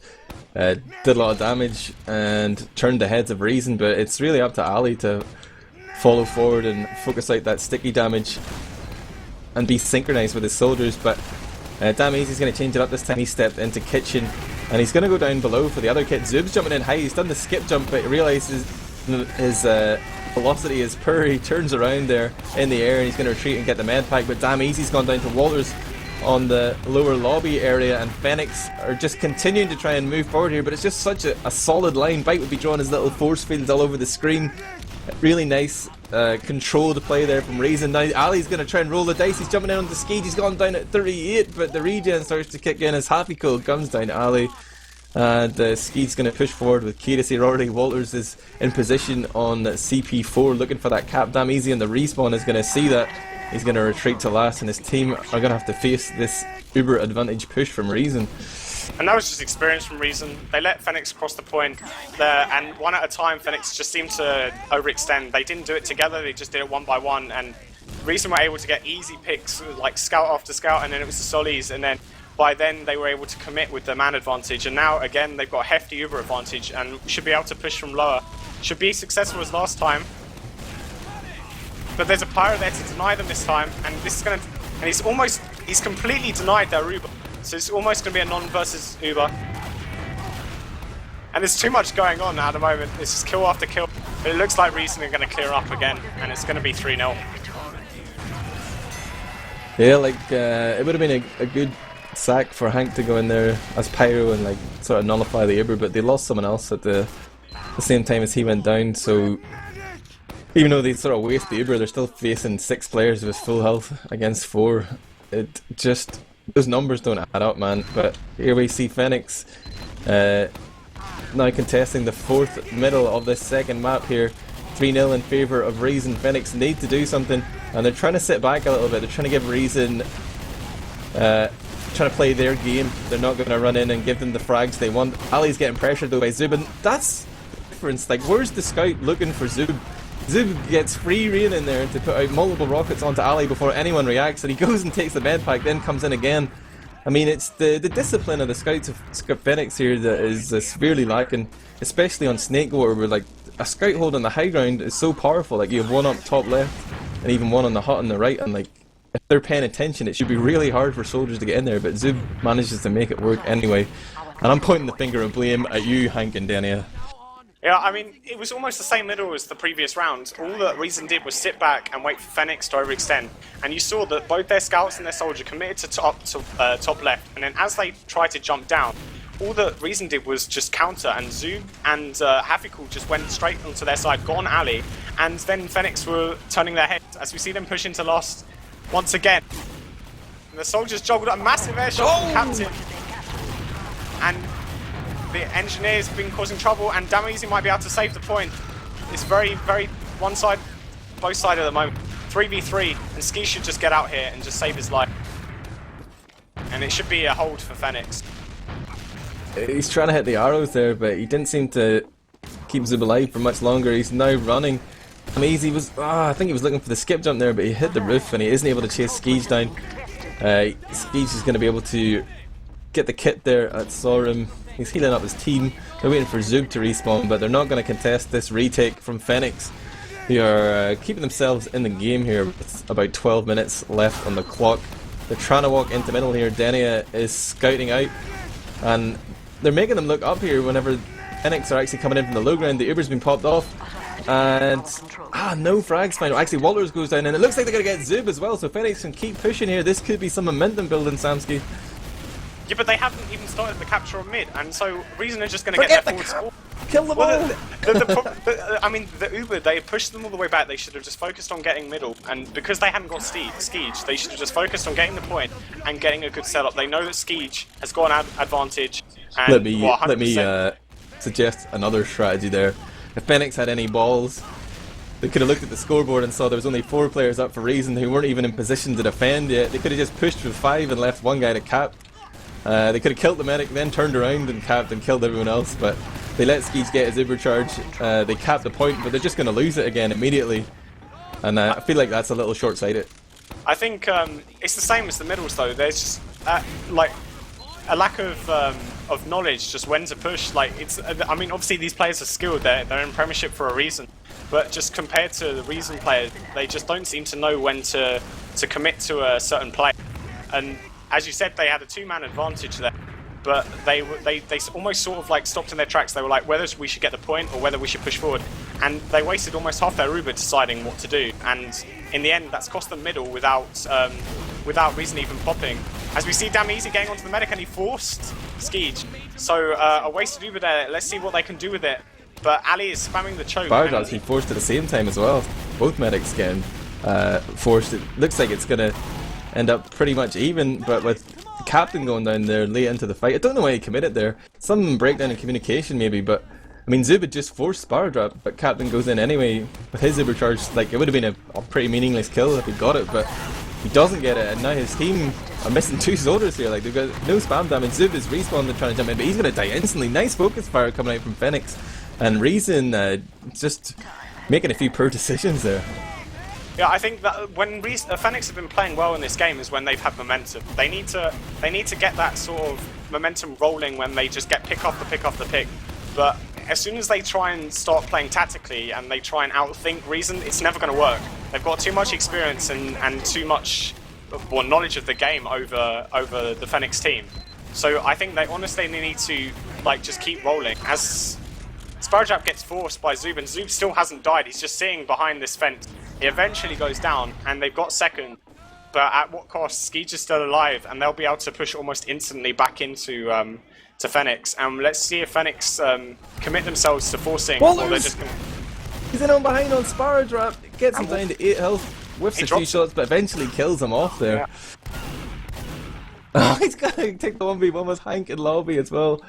[SPEAKER 1] did a lot of damage and turned the heads of Reason, but it's really up to Ali to follow forward and focus out that sticky damage and be synchronized with his soldiers. But Dameezy's going to change it up this time. He stepped into kitchen, and he's going to go down below for the other kit. Zub's jumping in high. He's done the skip jump, but he realizes his velocity is poor. He turns around there in the air, and he's going to retreat and get the med pack. But Dameezy's gone down to Walters on the lower lobby area, and Fenneks are just continuing to try and move forward here. But it's just such a solid line. Byte would be drawing his little force fields all over the screen. Really nice controlled play there from Reason. Now Ali's going to try and roll the dice. He's jumping in on the Skeej. He's gone down at 38, but the regen starts to kick in as Hafikul comes down to Ali. And Skeej's going to push forward with Kirasi. Already Walters is in position on CP4 looking for that cap. Dameezy in the respawn is going to see that. He's going to retreat to last, and his team are going to have to face this uber advantage push from Reason.
[SPEAKER 2] And that was just experience from Reason. They let Fenneks cross the point there, and one at a time, Fenneks just seemed to overextend. They didn't do it together, they just did it one by one, and Reason were able to get easy picks, like scout after scout, and then it was the Solis, and then by then they were able to commit with the man advantage, and now again they've got a hefty uber advantage, and should be able to push from lower. Should be successful as last time. But there's a Pyro there to deny them this time, and this is gonna, and he's completely denied their Uber. So it's almost going to be a non-versus Uber. And there's too much going on at the moment. It's just kill after kill. But it looks like Reason are going to clear up again, and it's going to be 3-0.
[SPEAKER 1] Yeah, like, it would have been a good sack for Hank to go in there as Pyro and like sort of nullify the Uber, but they lost someone else at the same time as he went down, so even though they sort of waste the Uber, they're still facing 6 players with full health against 4. It just... Those numbers don't add up, man. But here we see Fenneks now contesting the 4th middle of this second map here. 3-0 in favour of Reason. Fenneks need to do something, and they're trying to sit back a little bit. They're trying to give Reason, trying to play their game. They're not going to run in and give them the frags they want. Ali's getting pressured though by Zub, and that's the difference. Like, where's the scout looking for Zub? Zub gets free rein in there to put out multiple rockets onto Ali before anyone reacts, and he goes and takes the med pack, then comes in again. I mean, it's the discipline of the scouts of Fenneks here that is severely lacking, especially on Snakewater, where like a scout hold on the high ground is so powerful. Like, you have one up top left and even one on the hut on the right, and like if they're paying attention, it should be really hard for soldiers to get in there, but Zub manages to make it work anyway. And I'm pointing the finger of blame at you, Hank and Denia.
[SPEAKER 2] Yeah, I mean, it was almost the same middle as the previous round. All that Reason did was sit back and wait for Fenneks to overextend. And you saw that both their scouts and their soldier committed to top left. And then as they tried to jump down, all that Reason did was just counter. And Zub and Hafikul just went straight onto their side, got on Ali. And then Fenneks were turning their heads as we see them push into Lost once again. And the soldiers joggled up a massive airshot from Captain. And the engineer's been causing trouble, and Dameezy might be able to save the point. It's very, very one side, both sides at the moment. 3v3, and Ski should just get out here and just save his life. And it should be a hold for Fenneks.
[SPEAKER 1] He's trying to hit the arrows there, but he didn't seem to keep Zub alive for much longer. He's now running. Dameezy was, I think he was looking for the skip jump there, but he hit the roof and he isn't able to chase Skeej down. Skeej is going to be able to get the kit there at Sorum. He's healing up his team. They're waiting for Zub to respawn, but they're not going to contest this retake from Fenneks. They are keeping themselves in the game here with about 12 minutes left on the clock. They're trying to walk into middle here. Denia is scouting out, and they're making them look up here whenever Fenneks are actually coming in from the low ground. The Uber's been popped off, and no frags found. Actually, Walters goes down, and it looks like they're going to get Zub as well, so Fenneks can keep pushing here. This could be some momentum building, Samski.
[SPEAKER 2] Yeah, but they haven't even started the capture on mid, and so Reason are just going to get their forward score.
[SPEAKER 1] Kill them all!
[SPEAKER 2] I mean, the Uber, they pushed them all the way back. They should have just focused on getting middle, and because they hadn't got Skeege, they should have just focused on getting the point and getting a good setup. They know that Skeege has got an advantage. And,
[SPEAKER 1] let me suggest another strategy there. If Fenneks had any balls, they could have looked at the scoreboard and saw there was only 4 players up for Reason who weren't even in position to defend yet. They could have just pushed with 5 and left one guy to cap. They could have killed the medic, then turned around and capped and killed everyone else, but they let Skeege get his Uber charge. They capped the point, but they're just going to lose it again immediately. And I feel like that's a little short-sighted.
[SPEAKER 2] I think it's the same as the middles though. There's just like a lack of knowledge just when to push. Like it's, I mean, obviously these players are skilled. They're in Premiership for a reason. But just compared to the Reason players, they just don't seem to know when to commit to a certain play. And as you said, they had a 2-man advantage there, but they almost sort of like stopped in their tracks. They were like whether we should get the point or whether we should push forward, and they wasted almost half their Uber deciding what to do. And in the end, that's cost them middle without Reason even popping. As we see Damizi getting onto the medic, and he forced Skeege. So a wasted Uber there. Let's see what they can do with it. But Ali is spamming the choke.
[SPEAKER 1] Barge actually forced at the same time as well. Both medics getting forced. It looks like it's gonna end up pretty much even, but with the captain going down there late into the fight, I don't know why he committed there. Some breakdown in communication maybe, but I mean Zub had just forced Spar Drop, but captain goes in anyway with his Uber charge. Like it would have been a pretty meaningless kill if he got it, but he doesn't get it, and now his team are missing 2 soldiers here. Like they've got no spam damage. Zub is respawned and trying to jump in, but he's gonna die instantly. Nice focus fire coming out from Fenneks, and Reason just making a few poor decisions there.
[SPEAKER 2] Yeah, I think that when Fenneks have been playing well in this game is when they've had momentum. They need to get that sort of momentum rolling when they just get pick off the pick. But as soon as they try and start playing tactically and they try and outthink Reason, it's never going to work. They've got too much experience and too much knowledge of the game over the Fenneks team. So I think they honestly need to like just keep rolling. As Sparjap gets forced by Zub, and Zub still hasn't died. He's just sitting behind this fence. He eventually goes down, and they've got second. But at what cost? Skeege is still alive, and they'll be able to push almost instantly back into to Fenneks. And let's see if Fenneks commit themselves to forcing, or they're just going to...
[SPEAKER 1] He's in on behind on Sparjap. Gets him down to 8 health. Whiffs a few shots, but eventually kills him off there. Yeah. Oh, he's got to take the 1v1 with Hank in lobby as well.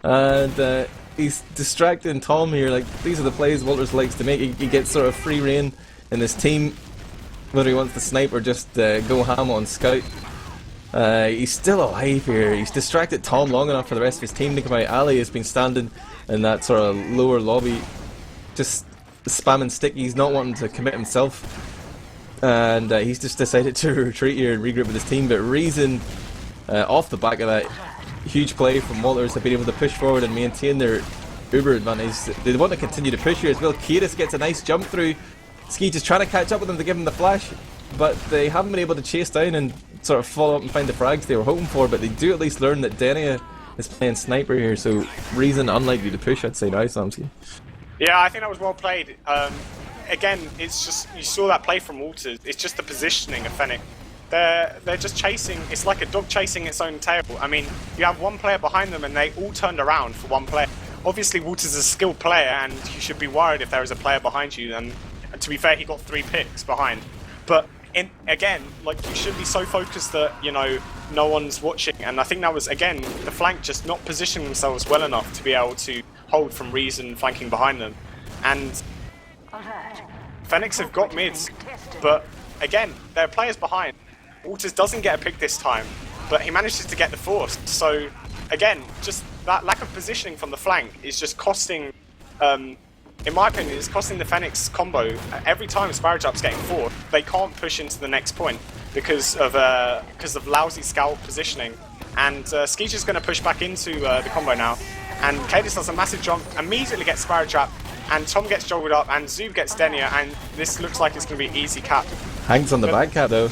[SPEAKER 1] And he's distracting Tom here. Like these are the plays Walters likes to make. He gets sort of free reign in this team, whether he wants to snipe or just go ham on scout. He's still alive here. He's distracted Tom long enough for the rest of his team to come out. Ali has been standing in that sort of lower lobby, just spamming stick. He's not wanting to commit himself, and he's just decided to retreat here and regroup with his team. But Reason, off the back of that huge play from Walters, have been able to push forward and maintain their Uber advantage. They want to continue to push here as well. Kiris gets a nice jump through. Skeege is trying to catch up with them to give him the flash, but they haven't been able to chase down and sort of follow up and find the frags they were hoping for. But they do at least learn that Denia is playing sniper here, so Reason unlikely to push, I'd say now, Samski.
[SPEAKER 2] Yeah, I think that was well played. Again, it's just, you saw that play from Walters. It's just the positioning of Fenneks. They're just chasing. It's like a dog chasing its own tail. I mean, you have one player behind them and they all turned around for one player. Obviously, Walters is a skilled player, and you should be worried if there is a player behind you. And to be fair, he got 3 picks behind. But again, like, you should be so focused that, you know, no one's watching. And I think that was, again, the flank just not positioning themselves well enough to be able to hold from Reason flanking behind them. And Fenneks have got mids, but again, there are players behind. Walters doesn't get a pick this time, but he manages to get the force. So again, just that lack of positioning from the flank is just costing, in my opinion, it's costing the Fenneks combo. Every time Sparjap's getting forced, they can't push into the next point because of lousy scout positioning. And Skeege is going to push back into the combo now. And Cadis does a massive jump, immediately gets Sparjap, and Tom gets joggled up, and Zub gets Denia, and this looks like it's going to be easy cap.
[SPEAKER 1] Hank's on the back cap though.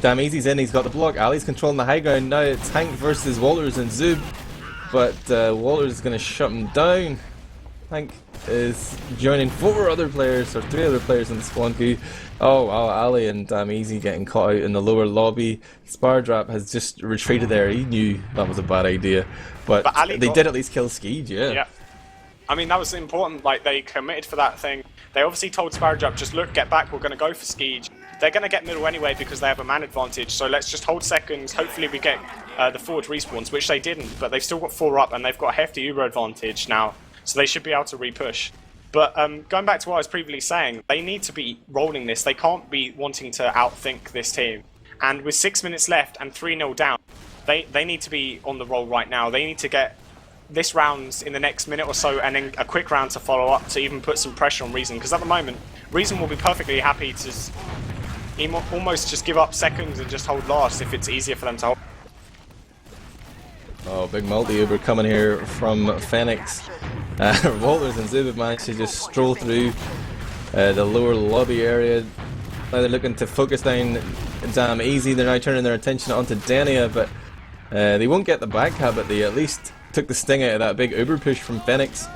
[SPEAKER 1] Damn Easy's in, he's got the block. Ali's controlling the high ground. Now it's Hank versus Walters and Zub. But Walters is going to shut him down. Hank is joining 4 other players, or 3 other players in the spawn queue. Oh wow, Ali and Damn Easy getting caught out in the lower lobby. Spardrap has just retreated there. He knew that was a bad idea. But they did at least kill Skeej, yeah.
[SPEAKER 2] I mean, that was important. Like, they committed for that thing. They obviously told Spardrap, just look, get back, we're going to go for Skeej. They're going to get middle anyway because they have a man advantage, so let's just hold seconds. Hopefully we get the forward respawns, which they didn't, but they've still got 4 up and they've got a hefty Uber advantage now, so they should be able to repush. But going back to what I was previously saying, they need to be rolling this. They can't be wanting to outthink this team. And with 6 minutes left and 3-0 down, they need to be on the roll right now. They need to get this round in the next minute or so, and then a quick round to follow up to even put some pressure on Reason, because at the moment Reason will be perfectly happy to almost just give up seconds and just hold last if it's easier for them to hold.
[SPEAKER 1] Oh, big multi-uber coming here from Fenneks. Walters and Zub have managed to just stroll through the lower lobby area. Now they're looking to focus down Damn Easy. They're now turning their attention onto Denia, but they won't get the back cap, but they at least took the sting out of that big uber push from Fenneks.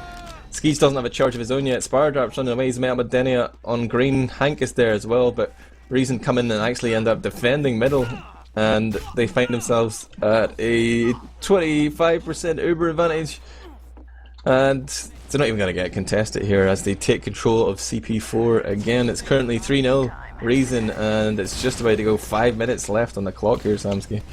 [SPEAKER 1] Skeej doesn't have a charge of his own yet. Spardrap's running away. He's met up with Denia on green. Hank is there as well, but Reason come in and actually end up defending middle, and they find themselves at a 25% Uber advantage, and they're not even going to get contested here as they take control of CP4 again. It's currently 3-0 Reason, and it's just about to go 5 minutes left on the clock here, Samski.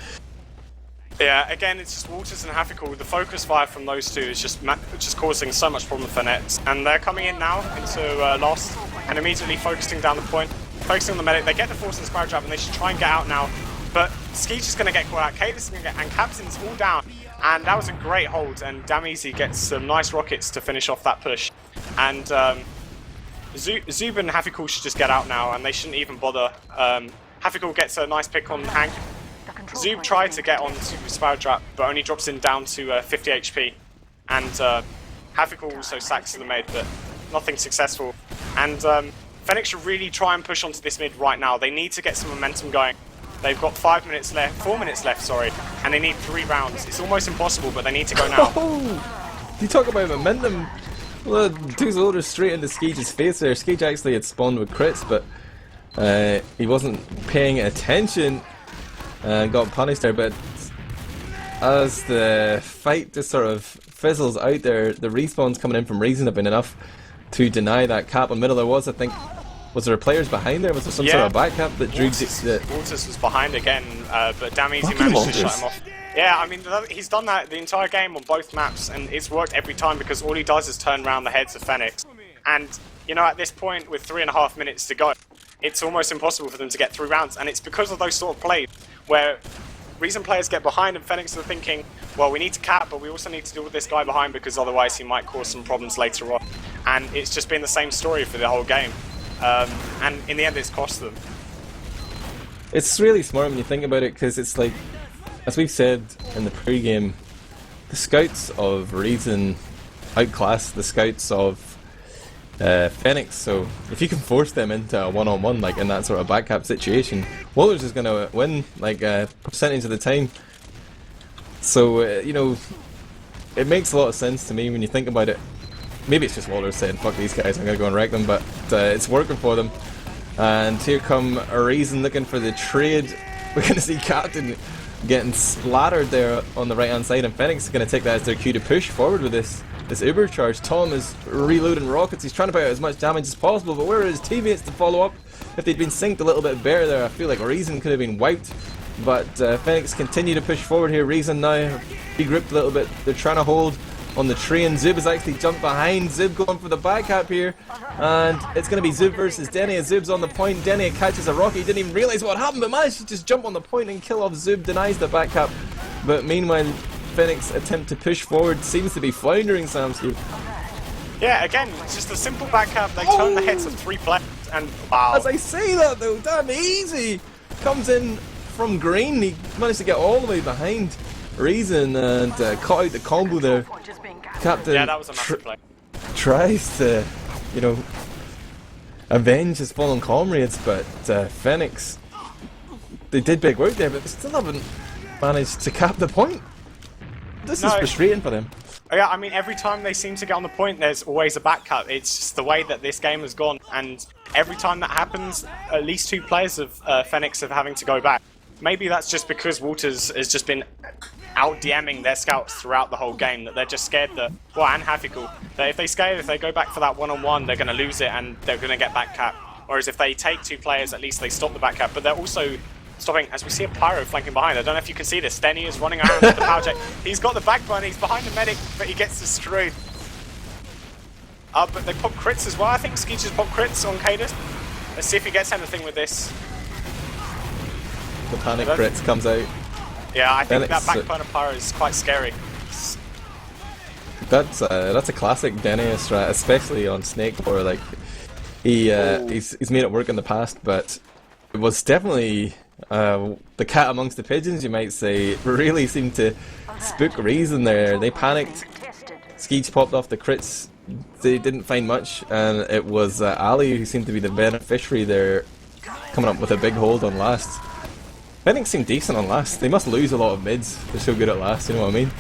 [SPEAKER 2] Yeah, again, it's just Walters and Hafikal. The focus fire from those two is just causing so much problem for Fenneks, and they're coming in now into Lost and immediately focusing down the point, focusing on the medic. They get the force and Spiral Trap, and they should try and get out now. But Skeej is going to get caught out, Kate is going to get, and Captain's all down. And that was a great hold, and Damn Easy gets some nice rockets to finish off that push. And Zub and Hafikal should just get out now, and they shouldn't even bother. Hafikal gets a nice pick on Hank. Zub tried to get on to Spiral Trap, but only drops him down to 50 HP. And Hafikal also sacks to the mid, but nothing successful. And Fenneks should really try and push onto this mid right now. They need to get some momentum going. They've got 4 minutes left, sorry, and they need 3 rounds. It's almost impossible, but they need to go now.
[SPEAKER 1] Oh, you talk about momentum. Well, 2 soldiers straight into Skeej's face there. Skeej actually had spawned with crits, but he wasn't paying attention and got punished there. But as the fight just sort of fizzles out there, the respawns coming in from Reason have been enough to deny that cap on middle. There was, I think, was there players behind there? Was there some sort of back cap that drew
[SPEAKER 2] Walters was behind again, but Damn Easy managed to shut him off. Yeah, I mean, he's done that the entire game on both maps, and it's worked every time because all he does is turn around the heads of Fenneks. And, you know, at this point, with 3.5 minutes to go, it's almost impossible for them to get 3 rounds, and it's because of those sort of plays where Reason players get behind and Fenneks are thinking, well, we need to cap, but we also need to deal with this guy behind because otherwise he might cause some problems later on. And it's just been the same story for the whole game. And in the end, it's cost them.
[SPEAKER 1] It's really smart when you think about it, because it's like, as we've said in the pre-game, the scouts of Reason outclass the scouts of Fenneks, so if you can force them into a one-on-one, like in that sort of back cap situation, Walters is going to win, like a percentage of the time. So, you know, it makes a lot of sense to me when you think about it. Maybe it's just Walters saying, fuck these guys, I'm going to go and wreck them, but it's working for them. And here come a Reason looking for the trade. We're going to see Captain getting splattered there on the right hand side, and Fenneks is going to take that as their cue to push forward with this Uber charge. Tom is reloading rockets, he's trying to put out as much damage as possible, but where are his teammates to follow up? If they'd been synced a little bit better there, I feel like Reason could have been wiped. But Fenneks continue to push forward here. Reason now regrouped a little bit, they're trying to hold on the train. Zub has actually jumped behind. Zub going for the back cap here, and it's going to be Zub versus Denia. Zub's on the point. Denia catches a rocket. He didn't even realise what happened, but managed to just jump on the point and kill off Zub. Denies the back cap, but meanwhile, Fenneks' attempt to push forward seems to be floundering. Samski.
[SPEAKER 2] Yeah, again, it's just a simple back cap. They turn the heads of 3 players, and wow.
[SPEAKER 1] As I say that though, Damn Easy comes in from green. He managed to get all the way behind Reason and caught out the combo there. Captain,
[SPEAKER 2] yeah, that was a massive play.
[SPEAKER 1] Tries to, you know, avenge his fallen comrades, but Fenneks they did big work there, but they still haven't managed to cap the point. This is
[SPEAKER 2] No.
[SPEAKER 1] frustrating for them.
[SPEAKER 2] Yeah, I mean, every time they seem to get on the point, there's always a back cut. It's just the way that this game has gone, and every time that happens, at least 2 players of Fenneks are having to go back. Maybe that's just because Walters has just been out DMing their scouts throughout the whole game, that they're just scared that, well, and Hafikul, that if they go back for that one-on-one, they're going to lose it and they're going to get back cap. Whereas if they take 2 players, at least they stop the back cap. But they're also stopping, as we see a Pyro flanking behind. I don't know if you can see this. Denny is running around with the power jet. He's got the backbone, he's behind the medic, but he gets destroyed. But they pop crits as well. I think Ski just popped crits on Cadus. Let's see if he gets anything with this.
[SPEAKER 1] The panic crits comes out.
[SPEAKER 2] Yeah, I think
[SPEAKER 1] Fenneks,
[SPEAKER 2] that backbone of Pyro is quite scary.
[SPEAKER 1] That's a classic Denny strat, especially on Snake, or like he's made it work in the past, but it was definitely the cat amongst the pigeons, you might say. It really seemed to spook Reason there. They panicked. Skeech popped off the crits. They didn't find much, and it was Ali who seemed to be the beneficiary there, coming up with a big hold on last. Fenneks seemed decent on last. They must lose a lot of mids. They're so good at last, you know what I mean?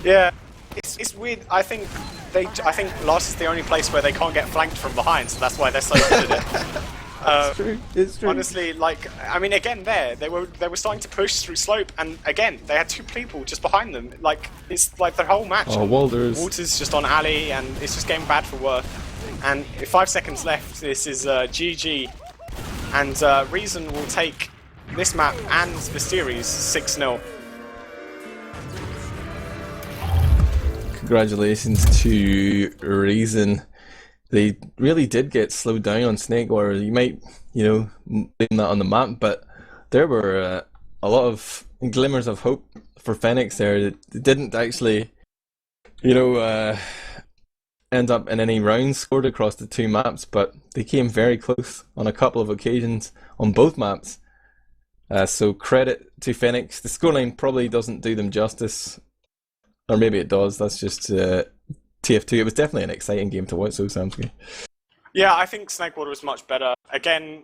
[SPEAKER 2] Yeah, it's weird. I think last is the only place where they can't get flanked from behind, so that's why they're so good at it.
[SPEAKER 1] It's true. It's true.
[SPEAKER 2] Honestly, like, I mean, again, they were starting to push through slope, and again, they had 2 people just behind them. Like, it's like the whole match.
[SPEAKER 1] Oh, Walters
[SPEAKER 2] just on Ali, and it's just getting bad for work. And with 5 seconds left, this is GG, and Reason will take this map and the series 6-0.
[SPEAKER 1] Congratulations to Reason. They really did get slowed down on Snake, or you might, blame that on the map, but there were a lot of glimmers of hope for Fenneks there. They didn't actually, end up in any rounds scored across the 2 maps, but they came very close on a couple of occasions on both maps. So credit to Fenneks. The scoreline probably doesn't do them justice, or maybe it does. That's just TF2. It was definitely an exciting game to watch, so Samski.
[SPEAKER 2] Yeah, I think Snakewater was much better. Again,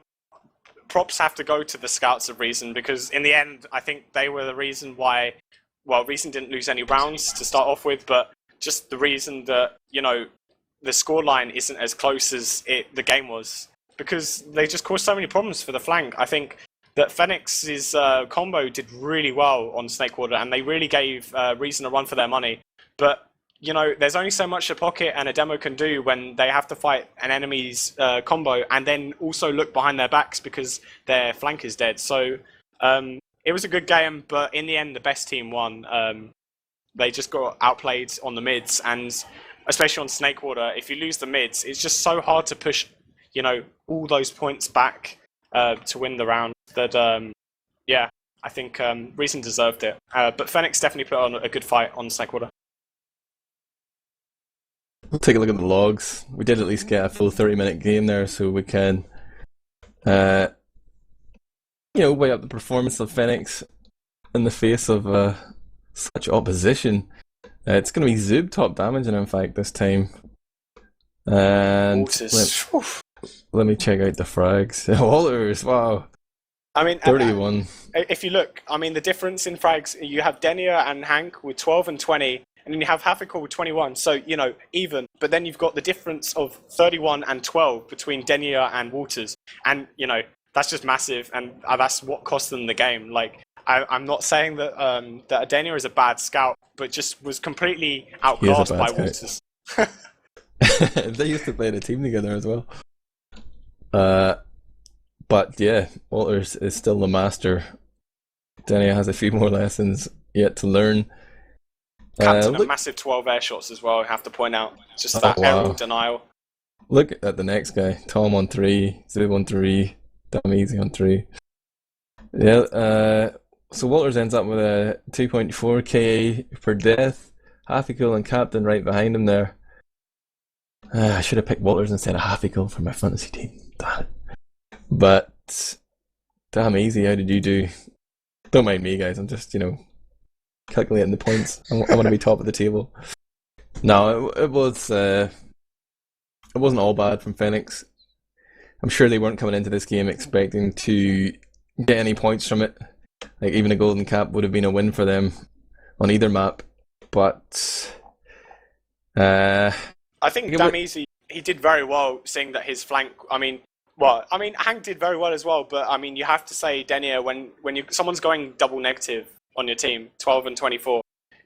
[SPEAKER 2] props have to go to the scouts of Reason, because in the end, I think they were the reason why, well, Reason didn't lose any rounds to start off with, but just the reason that, the scoreline isn't as close as the game was, because they just caused so many problems for the flank. I think that Fenneks' combo did really well on Snakewater, and they really gave Reason a run for their money. But there's only so much a Pocket and a Demo can do when they have to fight an enemy's combo and then also look behind their backs because their flank is dead. So it was a good game, but in the end, the best team won. They just got outplayed on the mids, and especially on Snakewater, if you lose the mids, it's just so hard to push, all those points back to win the round. That I think Reason deserved it. But Fenneks definitely put on a good fight on Snakewater.
[SPEAKER 1] We'll take a look at the logs. We did at least get a full 30-minute game there, so we can, weigh up the performance of Fenneks in the face of such opposition. It's going to be Zub top damaging, in fact, this time. And let me check out the frags. Walters, wow.
[SPEAKER 2] I mean,
[SPEAKER 1] 31.
[SPEAKER 2] If you look, I mean, the difference in frags, you have Denia and Hank with 12 and 20. And then you have Hafikul with 21, so, even. But then you've got the difference of 31 and 12 between Denia and Walters. And, that's just massive, and that's what cost them the game. Like, I'm not saying that that Denia is a bad scout, but just was completely outclassed by Walters.
[SPEAKER 1] They used to play in a team together as well. But yeah, Walters is still the master. Denia has a few more lessons yet to learn.
[SPEAKER 2] Captain a massive 12 air shots as well, I have to point out. Just that aerial denial.
[SPEAKER 1] Look at the next guy. Tom on 3, Zub on 3, Damn Easy on 3. Yeah, so Walters ends up with a 2.4k per death. Hafikul and Captain right behind him there. I should have picked Walters instead of Hafikul for my fantasy team. Damn it. But, damn easy, how did you do? Don't mind me, guys, I'm just, calculating the points. I want to be top of the table. No, it wasn't all bad from Fenneks. I'm sure they weren't coming into this game expecting to get any points from it. Like even a golden cap would have been a win for them on either map. But
[SPEAKER 2] I think Damizi, he did very well, seeing that his flank. Hank did very well as well. But I mean, you have to say, Denier, when someone's going double negative on your team, 12 and 24,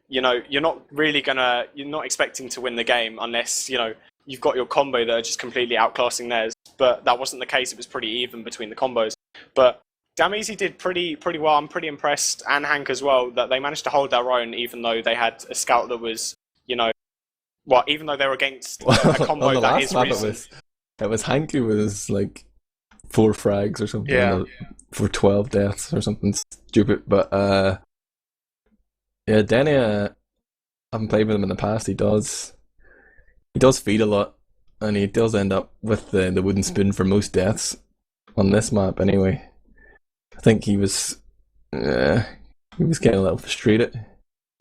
[SPEAKER 2] you're not expecting to win the game unless you've got your combo that are just completely outclassing theirs. But that wasn't the case. It was pretty even between the combos. But Damizi did pretty well. I'm pretty impressed, and Hank as well, that they managed to hold their own, even though they had a scout that was, even though they were against a combo that is recent.
[SPEAKER 1] It was Hank who was like 4 frags or something,
[SPEAKER 2] Yeah.
[SPEAKER 1] For 12 deaths or something stupid. But yeah, Denny, I haven't played with him in the past. He does feed a lot, and he does end up with the wooden spoon for most deaths on this map. Anyway, I think he was getting a little frustrated.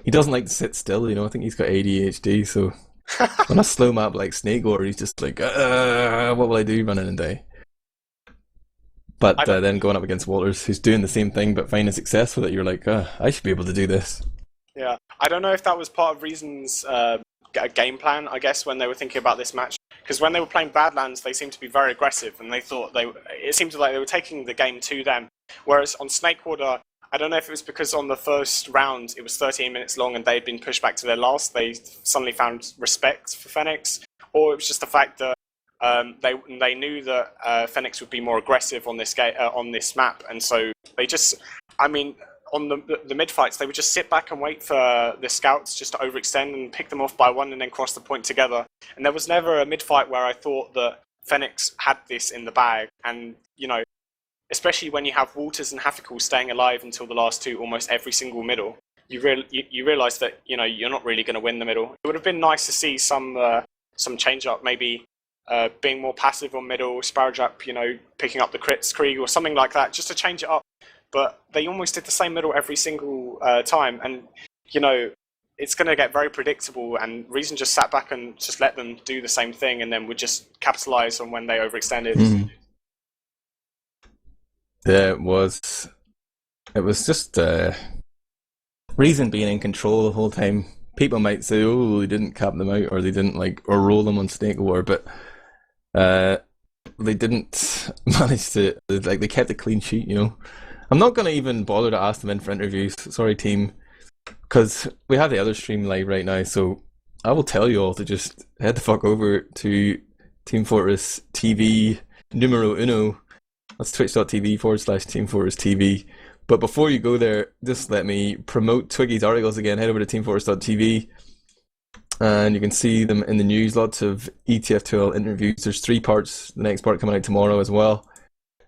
[SPEAKER 1] He doesn't like to sit still, I think he's got ADHD, so on a slow map like Snake War, he's just like, what will I do running and die? But then going up against Walters, who's doing the same thing but finding success with it, you're like, I should be able to do this.
[SPEAKER 2] Yeah, I don't know if that was part of Reason's game plan, I guess, when they were thinking about this match. Because when they were playing Badlands, they seemed to be very aggressive, and it seemed like they were taking the game to them. Whereas on Snakewater, I don't know if it was because on the first round it was 13 minutes long and they'd been pushed back to their last, they suddenly found respect for Fenneks, or it was just the fact that they knew that Fenneks would be more aggressive on this map, and so they just, on the mid fights, they would just sit back and wait for the scouts just to overextend and pick them off by one and then cross the point together. And there was never a mid fight where I thought that Fenneks had this in the bag, and especially when you have Walters and Haffical staying alive until the last two, almost every single middle, you realise that you're not really going to win the middle. It would have been nice to see some change up, maybe being more passive on middle, Sparrowjap, picking up the crits, Krieg, or something like that, just to change it up. But they almost did the same middle every single time, and it's going to get very predictable. And Reason just sat back and just let them do the same thing, and then would just capitalise on when they overextended.
[SPEAKER 1] Mm. Yeah, it was just Reason being in control the whole time. People might say, "Oh, they didn't cap them out, or they didn't or roll them on Snake War," but they didn't manage to. They kept a clean sheet. I'm not gonna even bother to ask them in for interviews. Sorry, team, because we have the other stream live right now. So I will tell you all to just head the fuck over to teamfortress.tv numero uno. That's twitch.tv/teamfortress.tv. But before you go there, just let me promote Twiggy's articles again. Head over to teamfortress.tv and you can see them in the news. Lots of ETF2L interviews. There's 3 parts. The next part coming out tomorrow as well.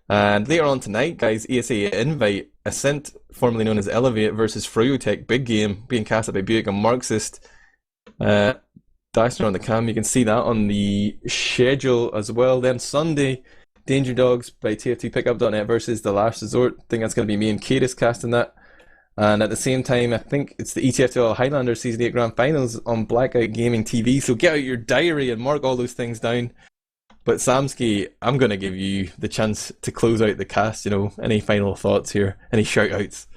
[SPEAKER 1] And later on tonight, guys, ESA Invite, Ascent, formerly known as Elevate, versus Froyotech, big game, being casted by Buick and Marxist. Dyson on the cam. You can see that on the schedule as well. Then Sunday, Danger Dogs by TF2Pickup.net versus The Last Resort. I think that's going to be me and Kadis casting that. And at the same time, I think it's the ETF2L Highlander Season 8 Grand Finals on Blackout Gaming TV. So get out your diary and mark all those things down. But Samski, I'm going to give you the chance to close out the cast. Any final thoughts here? Any shout-outs?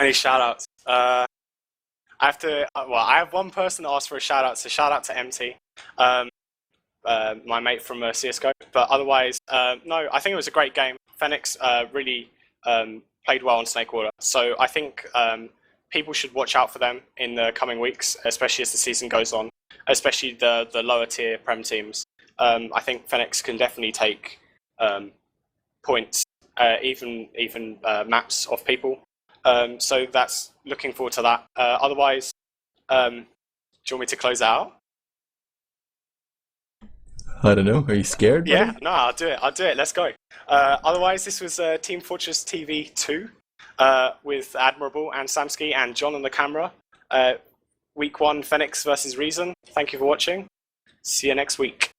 [SPEAKER 2] Any shout-outs? I have one person that asked for a shout-out, so shout-out to MT. My mate from CSGO, but otherwise, no, I think it was a great game. Fenneks really played well on Snakewater, so I think people should watch out for them in the coming weeks, especially as the season goes on, especially the lower tier Prem teams. I think Fenneks can definitely take points, even maps off people. So that's looking forward to that. Otherwise, do you want me to close out?
[SPEAKER 1] I don't know. Are you scared? Buddy?
[SPEAKER 2] Yeah, no, I'll do it. Let's go. Otherwise, this was Team Fortress TV 2 with Admirable and Samski and John on the camera. Week 1, Fenneks versus Reason. Thank you for watching. See you next week.